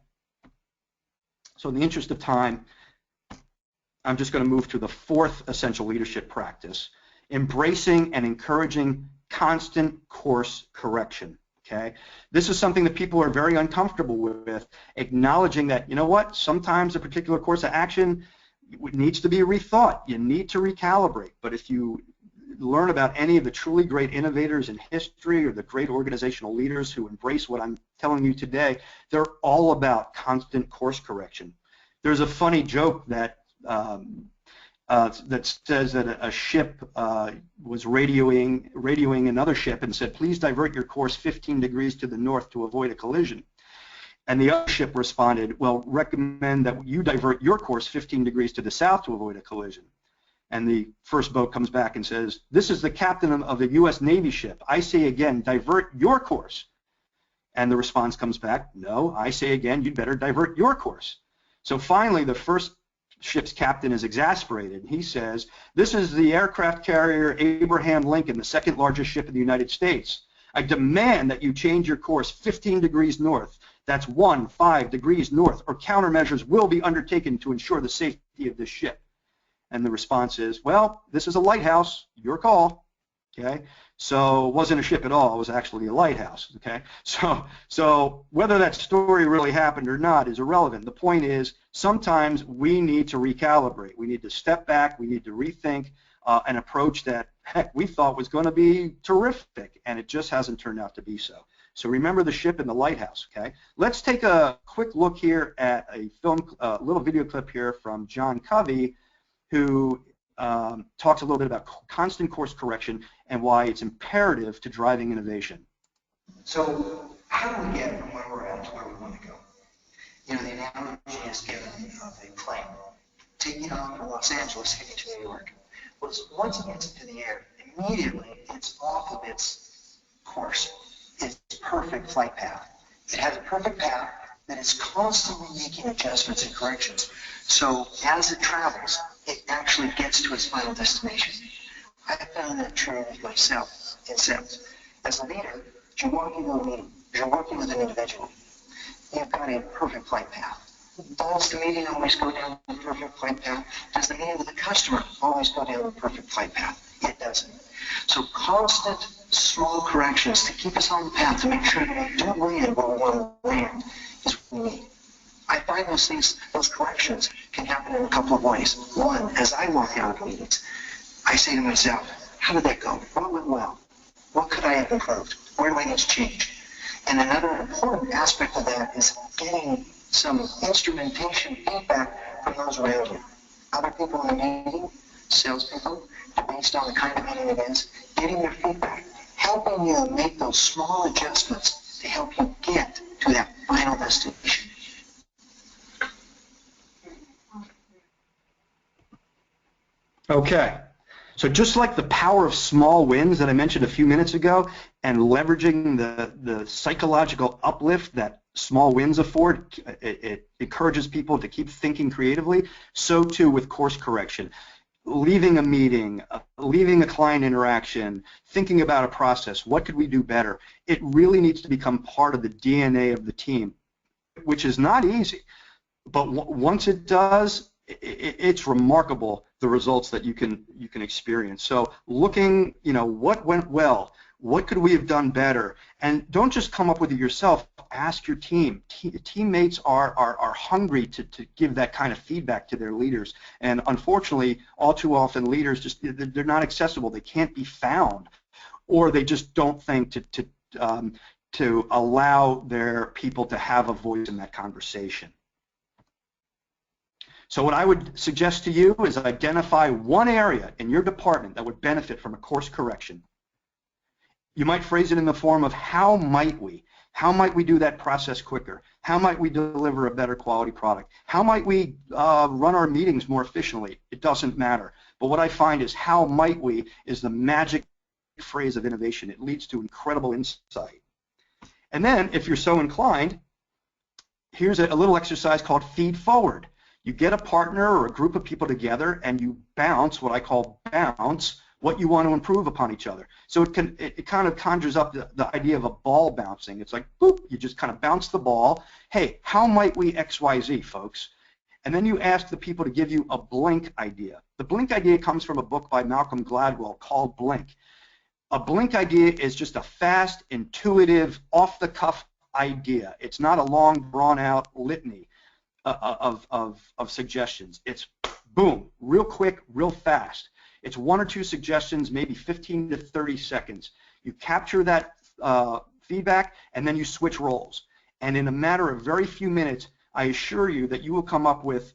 So in the interest of time, I'm just going to move to the fourth essential leadership practice, embracing and encouraging constant course correction, okay? This is something that people are very uncomfortable with, acknowledging that, you know what, sometimes a particular course of action needs to be rethought. You need to recalibrate. But if you learn about any of the truly great innovators in history or the great organizational leaders who embrace what I'm telling you today, they're all about constant course correction. There's a funny joke that that says that a ship was radioing another ship and said, please divert your course 15 degrees to the north to avoid a collision. And the other ship responded, well, recommend that you divert your course 15 degrees to the south to avoid a collision. And the first boat comes back and says, this is the captain of the U.S. Navy ship. I say again, divert your course. And the response comes back, no, I say again, you'd better divert your course. So finally, the first ship's captain is exasperated. He says, this is the aircraft carrier Abraham Lincoln, the second largest ship in the United States. I demand that you change your course 15 degrees north. That's 5 degrees north, or countermeasures will be undertaken to ensure the safety of this ship. And the response is, well, this is a lighthouse, your call. Okay, so it wasn't a ship at all, it was actually a lighthouse. Okay, so whether that story really happened or not is irrelevant. The point is, sometimes we need to recalibrate. We need to step back, we need to rethink an approach that, heck, we thought was going to be terrific, and it just hasn't turned out to be so. So remember the ship and the lighthouse, okay? Let's take a quick look here at a little video clip here from John Covey, who talks a little bit about constant course correction and why it's imperative to driving innovation. So how do we get from where we're at to where we want to go? You know, the analogy is given of a plane taking off from Los Angeles heading to New York. Well, once it gets into the air, immediately it's off of its course, its perfect flight path. It has a perfect path that is constantly making adjustments and corrections. So as it travels, it actually gets to its final destination. I found that true with myself in Sept. As a leader, you're walking to a meeting, you're working with an individual. You've got a perfect flight path. Does the meeting always go down the perfect flight path? Does the meeting with the customer always go down the perfect flight path? It doesn't. So constant small corrections to keep us on the path to make sure that we do land where we want to land is what we need. I find those things, those corrections can happen in a couple of ways. One, as I walk out of meetings, I say to myself, how did that go? What went well? What could I have improved? Where do I need to change? And another important aspect of that is getting some instrumentation feedback from those around you. Other people in the meeting, salespeople, based on the kind of meeting it is, getting their feedback, helping you make those small adjustments to help you get to that final destination. Okay, so just like the power of small wins that I mentioned a few minutes ago and leveraging the psychological uplift that small wins afford, it encourages people to keep thinking creatively, so too with course correction. Leaving a meeting, leaving a client interaction, thinking about a process, what could we do better? It really needs to become part of the DNA of the team, which is not easy, but once it does, it's remarkable the results that you can experience. So looking, what went well, what could we have done better, and don't just come up with it yourself. Ask your team. Teammates are hungry to give that kind of feedback to their leaders, and unfortunately, all too often leaders they're not accessible. They can't be found, or they just don't think to allow their people to have a voice in that conversation. So what I would suggest to you is identify one area in your department that would benefit from a course correction. You might phrase it in the form of how might we? How might we do that process quicker? How might we deliver a better quality product? How might we run our meetings more efficiently? It doesn't matter. But what I find is how might we is the magic phrase of innovation. It leads to incredible insight. And then if you're so inclined, here's a little exercise called feed forward. You get a partner or a group of people together and you bounce, what I call bounce, what you want to improve upon each other. So it kind of conjures up the idea of a ball bouncing. It's like, boop, you just kind of bounce the ball. Hey, how might we XYZ, folks? And then you ask the people to give you a blink idea. The blink idea comes from a book by Malcolm Gladwell called Blink. A blink idea is just a fast, intuitive, off-the-cuff idea. It's not a long, drawn-out litany of suggestions. It's boom, real quick, real fast. It's one or two suggestions, maybe 15 to 30 seconds. You capture that feedback, and then you switch roles. And in a matter of very few minutes, I assure you that you will come up with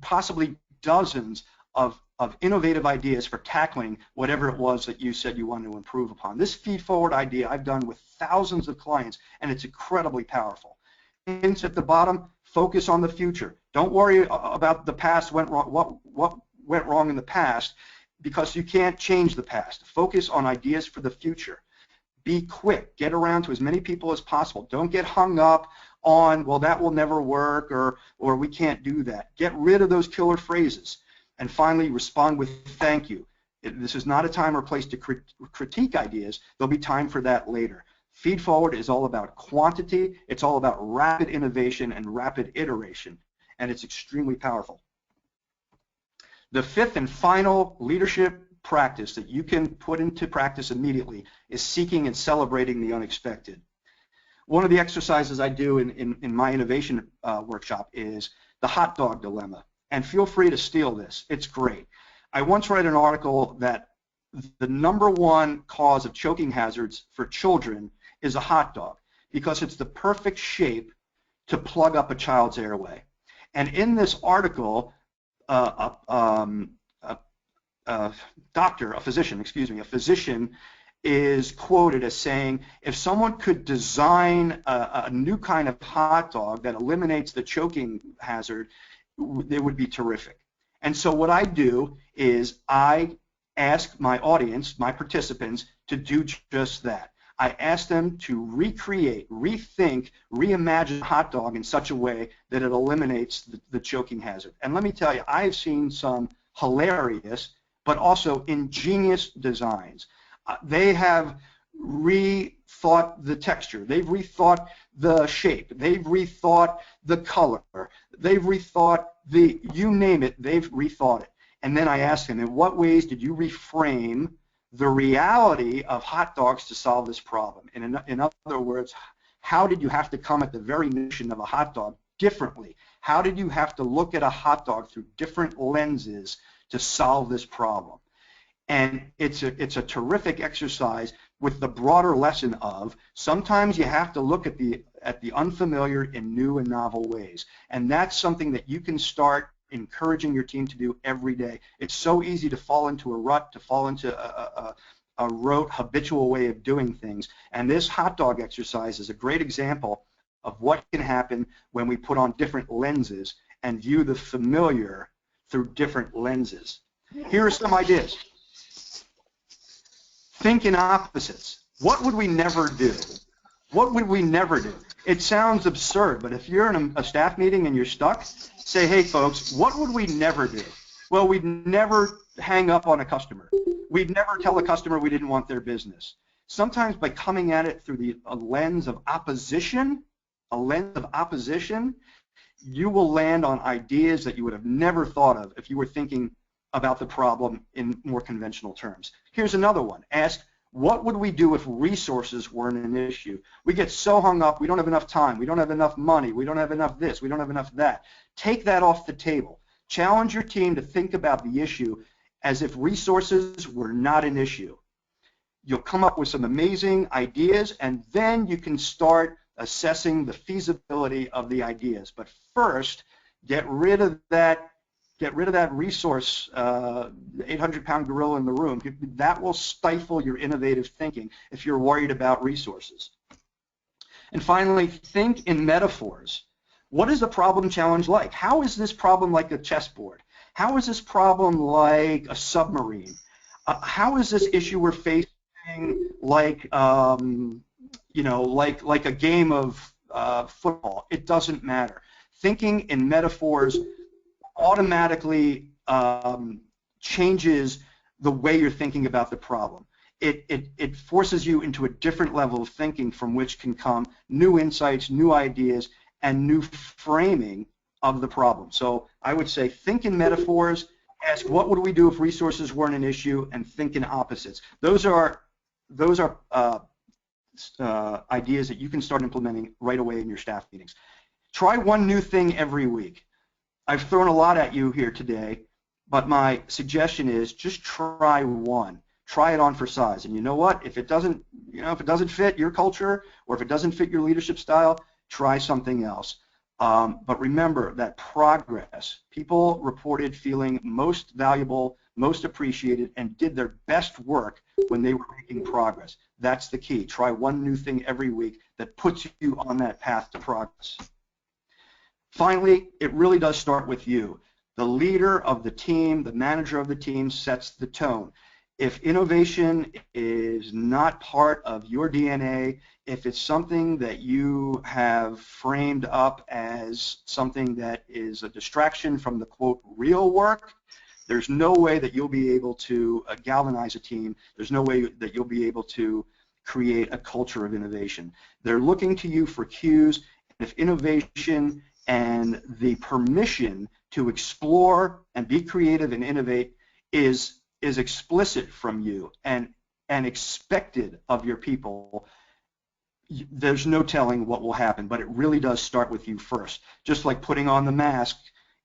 possibly dozens of innovative ideas for tackling whatever it was that you said you wanted to improve upon. This feed-forward idea I've done with thousands of clients, and it's incredibly powerful. hints at the bottom, focus on the future. Don't worry about the past went wrong, what went wrong in the past, because you can't change the past. Focus on ideas for the future. Be quick. Get around to as many people as possible. Don't get hung up on, well, that will never work, or we can't do that. Get rid of those killer phrases. And finally, respond with thank you. This is not a time or place to critique ideas. There'll be time for that later. Feed Forward is all about quantity. It's all about rapid innovation and rapid iteration, and it's extremely powerful. The fifth and final leadership practice that you can put into practice immediately is seeking and celebrating the unexpected. One of the exercises I do in my innovation workshop is the hot dog dilemma, and feel free to steal this. It's great. I once read an article that the #1 cause of choking hazards for children is a hot dog, because it's the perfect shape to plug up a child's airway. And in this article, a physician is quoted as saying, if someone could design a new kind of hot dog that eliminates the choking hazard, it would be terrific. And so what I do is I ask my audience, my participants, to do just that. I ask them to recreate, rethink, reimagine a hot dog in such a way that it eliminates the choking hazard. And let me tell you, I've seen some hilarious but also ingenious designs. They have rethought the texture. They've rethought the shape. They've rethought the color. They've rethought you name it, they've rethought it. And then I ask them, in what ways did you reframe the reality of hot dogs to solve this problem? And in other words, how did you have to come at the very notion of a hot dog differently? How did you have to look at a hot dog through different lenses to solve this problem? And it's a terrific exercise with the broader lesson of sometimes you have to look at the unfamiliar in new and novel ways. And that's something that you can start encouraging your team to do every day. It's so easy to fall into a rut, to fall into a rote, habitual way of doing things. And this hot dog exercise is a great example of what can happen when we put on different lenses and view the familiar through different lenses. Here are some ideas. Think in opposites. What would we never do? What would we never do? It sounds absurd, but if you're in a staff meeting and you're stuck, say, hey folks, what would we never do? Well, we'd never hang up on a customer. We'd never tell a customer we didn't want their business. Sometimes by coming at it through a lens of opposition, you will land on ideas that you would have never thought of if you were thinking about the problem in more conventional terms. Here's another one. Ask, what would we do if resources weren't an issue? We get so hung up, we don't have enough time, we don't have enough money, we don't have enough this, we don't have enough that. Take that off the table. Challenge your team to think about the issue as if resources were not an issue. You'll come up with some amazing ideas, and then you can start assessing the feasibility of the ideas. But first, get rid of that resource, 800-pound gorilla in the room. That will stifle your innovative thinking if you're worried about resources. And finally, think in metaphors. What is the problem challenge like? How is this problem like a chessboard? How is this problem like a submarine? How is this issue we're facing like, like a game of football? It doesn't matter. Thinking in metaphors automatically changes the way you're thinking about the problem. It forces you into a different level of thinking from which can come new insights, new ideas, and new framing of the problem. So I would say think in metaphors, ask what would we do if resources weren't an issue, and think in opposites. Those are ideas that you can start implementing right away in your staff meetings. Try one new thing every week. I've thrown a lot at you here today, but my suggestion is just try one. Try it on for size. And you know what? If it doesn't fit your culture, or if it doesn't fit your leadership style, try something else. But remember that progress. People reported feeling most valuable, most appreciated, and did their best work when they were making progress. That's the key. Try one new thing every week that puts you on that path to progress. Finally, it really does start with you. The leader of the team, the manager of the team sets the tone. If innovation is not part of your DNA, if it's something that you have framed up as something that is a distraction from the quote real work, there's no way that you'll be able to galvanize a team. There's no way that you'll be able to create a culture of innovation. They're looking to you for cues. If innovation and the permission to explore and be creative and innovate is explicit from you and expected of your people, there's no telling what will happen, but it really does start with you first. Just like putting on the mask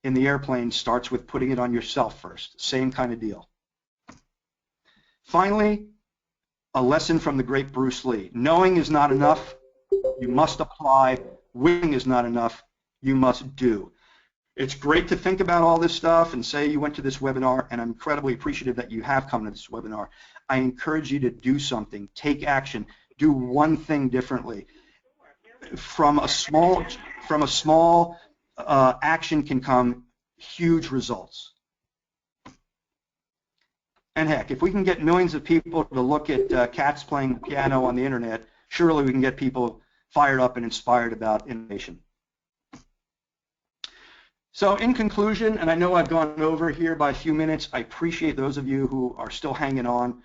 in the airplane starts with putting it on yourself first. Same kind of deal. Finally, a lesson from the great Bruce Lee. Knowing is not enough. You must apply. Winning is not enough. You must do. It's great to think about all this stuff and say you went to this webinar, and I'm incredibly appreciative that you have come to this webinar. I encourage you to do something. Take action. Do one thing differently. From a small action can come huge results. And heck, if we can get millions of people to look at cats playing the piano on the internet, surely we can get people fired up and inspired about innovation. So in conclusion, and I know I've gone over here by a few minutes, I appreciate those of you who are still hanging on.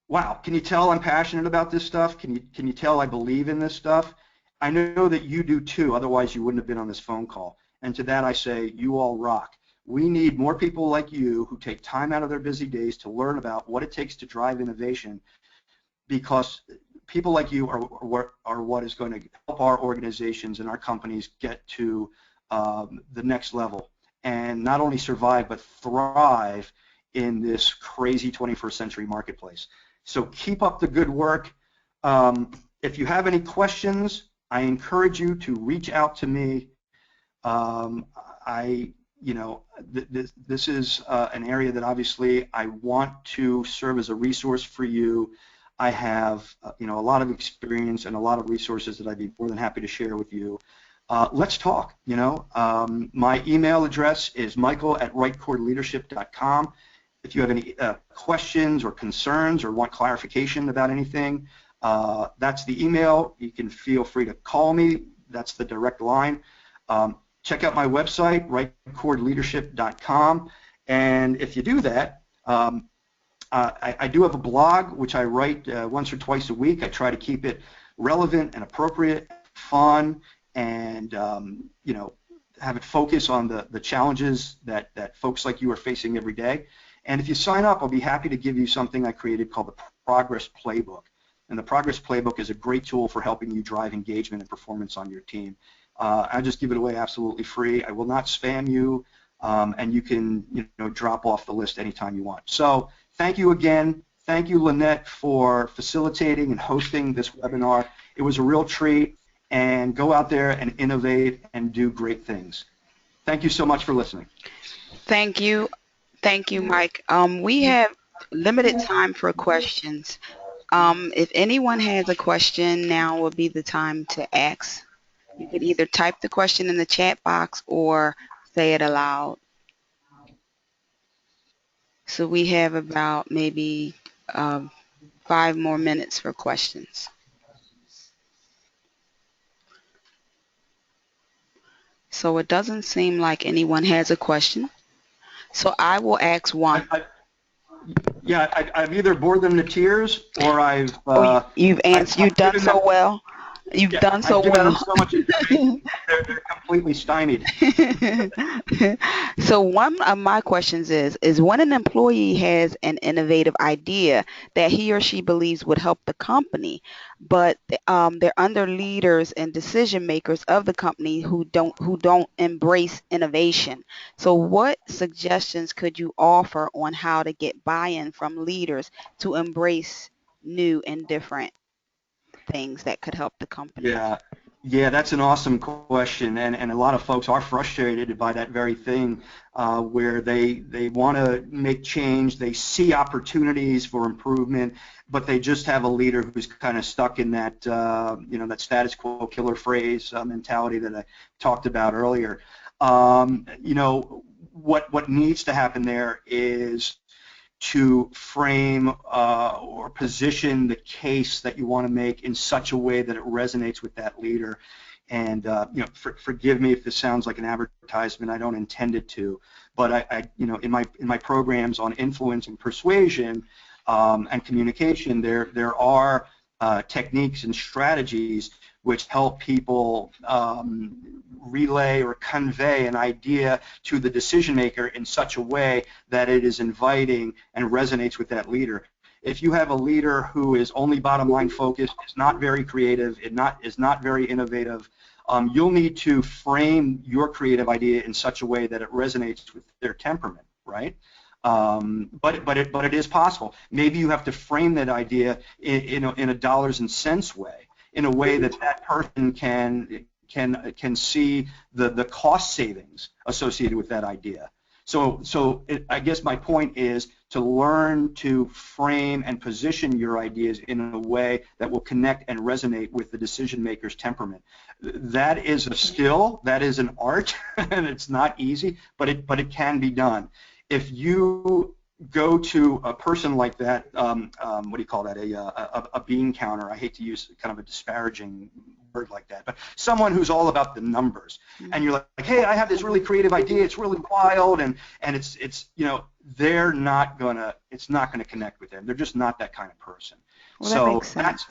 Wow, can you tell I'm passionate about this stuff? Can you tell I believe in this stuff? I know that you do too, otherwise you wouldn't have been on this phone call. And to that I say, you all rock. We need more people like you who take time out of their busy days to learn about what it takes to drive innovation, because people like you are what is going to help our organizations and our companies get to the next level and not only survive but thrive in this crazy 21st century marketplace. So keep up the good work. If you have any questions, I encourage you to reach out to me. This is an area that obviously I want to serve as a resource for you. I have a lot of experience and a lot of resources that I'd be more than happy to share with you. Let's talk. My email address is michael@rightchordleadership.com. If you have any questions or concerns or want clarification about anything, that's the email. You can feel free to call me. That's the direct line. Check out my website, rightchordleadership.com. And if you do that, I do have a blog which I write once or twice a week. I try to keep it relevant and appropriate, fun, and have it focus on the challenges that folks like you are facing every day. And if you sign up, I'll be happy to give you something I created called the Progress Playbook. And the Progress Playbook is a great tool for helping you drive engagement and performance on your team. I just give it away absolutely free. I will not spam you, and you can drop off the list anytime you want. So thank you again. Thank you, Lynette, for facilitating and hosting this webinar. It was a real treat. And go out there and innovate and do great things. Thank you so much for listening. Thank you. Thank you, Mike. We have limited time for questions. If anyone has a question, now would be the time to ask. You could either type the question in the chat box or say it aloud. So we have about maybe 5 more minutes for questions. So it doesn't seem like anyone has a question. So I will ask one. I've either bored them to tears or I've you've answered. You've done so well. You've done so I've given well. them so much information, they're completely stymied. So one of my questions is when an employee has an innovative idea that he or she believes would help the company, but they're under leaders and decision makers of the company who don't embrace innovation. So what suggestions could you offer on how to get buy-in from leaders to embrace new and different things that could help the company? Yeah, Yeah, that's an awesome question, and a lot of folks are frustrated by that very thing, where they want to make change, they see opportunities for improvement, but they just have a leader who's kind of stuck in that that status quo killer phrase mentality that I talked about earlier. What needs to happen there is to frame or position the case that you want to make in such a way that it resonates with that leader. And forgive me if this sounds like an advertisement. I don't intend it to, but in my programs on influence and persuasion and communication, there are techniques and strategies which help people relay or convey an idea to the decision maker in such a way that it is inviting and resonates with that leader. If you have a leader who is only bottom line focused, is not very creative, is not very innovative, you'll need to frame your creative idea in such a way that it resonates with their temperament, right? But it is possible. Maybe you have to frame that idea in a dollars and cents way, in a way that that person can see the cost savings associated with that idea. I guess my point is to learn to frame and position your ideas in a way that will connect and resonate with the decision maker's temperament. That is a skill, that is an art, and it's not easy, but it can be done. If you go to a person like that, what do you call that, a bean counter, I hate to use kind of a disparaging word like that, but someone who's all about the numbers, and you're like, hey, I have this really creative idea, it's really wild, and it's they're not gonna, it's not gonna connect with them. They're just not that kind of person. Well, that So makes sense.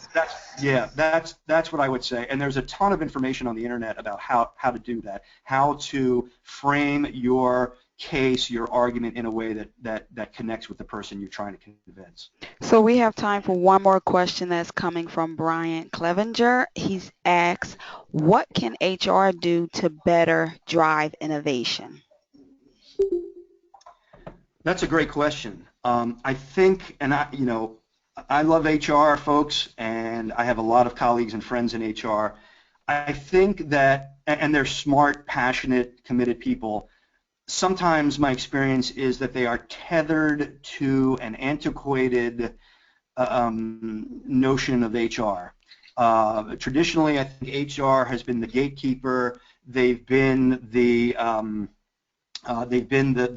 that's what I would say. And there's a ton of information on the internet about how to do that, how to frame your case, your argument in a way that connects with the person you're trying to convince. So we have time for one more question that's coming from Brian Clevenger. He's asked, what can HR do to better drive innovation? That's a great question. I think, and I love HR folks, and I have a lot of colleagues and friends in HR. I think that, and they're smart, passionate, committed people. Sometimes my experience is that they are tethered to an antiquated notion of HR. Traditionally, I think HR has been the gatekeeper. They've been the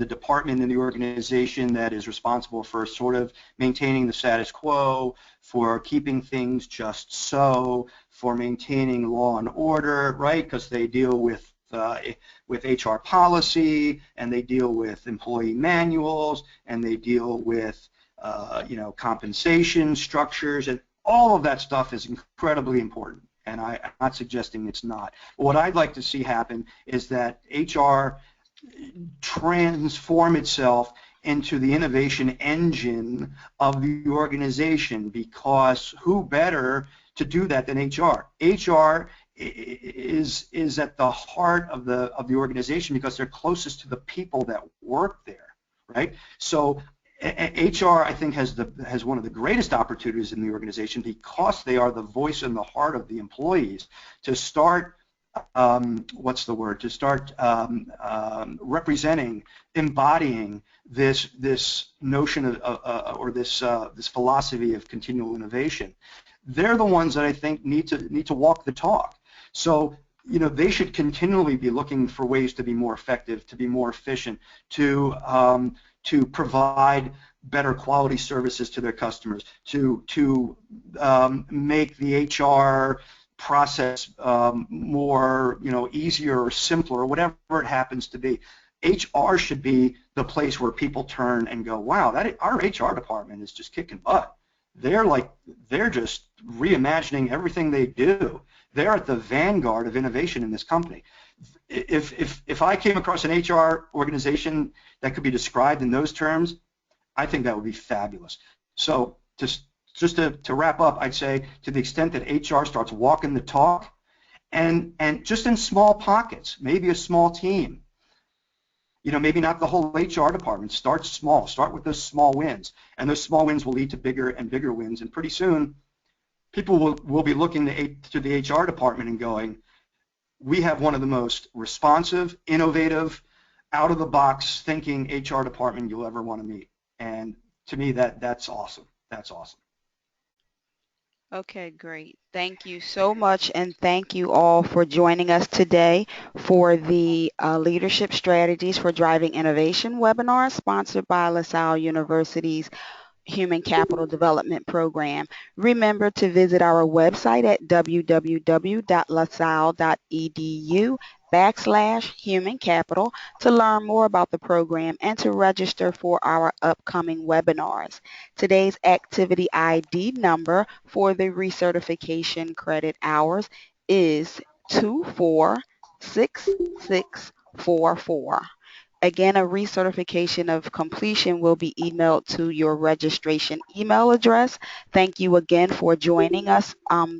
department in the organization that is responsible for sort of maintaining the status quo, for keeping things just so, for maintaining law and order, right? Because they deal with HR policy, and they deal with employee manuals, and they deal with compensation structures, and all of that stuff is incredibly important. And I'm not suggesting it's not. But what I'd like to see happen is that HR transform itself into the innovation engine of the organization, because who better to do that than HR? HR is at the heart of the organization because they're closest to the people that work there, right? So HR, I think, has one of the greatest opportunities in the organization, because they are the voice and the heart of the employees, to start what's the word? To start representing, embodying this notion of or this philosophy of continual innovation. They're the ones that I think need to walk the talk. So they should continually be looking for ways to be more effective, to be more efficient, to provide better quality services to their customers, to make the HR process more, easier or simpler, or whatever it happens to be. HR should be the place where people turn and go, wow, our HR department is just kicking butt. They're just reimagining everything they do. They're at the vanguard of innovation in this company. If I came across an HR organization that could be described in those terms, I think that would be fabulous. So just to wrap up, I'd say, to the extent that HR starts walking the talk, and just in small pockets, maybe a small team, maybe not the whole HR department. Start small. Start with those small wins, and those small wins will lead to bigger and bigger wins. And pretty soon, people will be looking to the HR department and going, we have one of the most responsive, innovative, out-of-the-box thinking HR department you'll ever want to meet. And to me, that's awesome. That's awesome. Okay, great. Thank you so much, and thank you all for joining us today for the Leadership Strategies for Driving Innovation webinar sponsored by LaSalle University's Human Capital Development Program. Remember to visit our website at www.lasalle.edu/human capital to learn more about the program and to register for our upcoming webinars. Today's activity ID number for the recertification credit hours is 246644. Again, a recertification of completion will be emailed to your registration email address. Thank you again for joining us.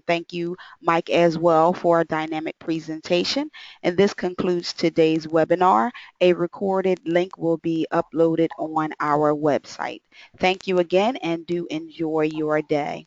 Thank you, Mike, as well, for a dynamic presentation. And this concludes today's webinar. A recorded link will be uploaded on our website. Thank you again, and do enjoy your day.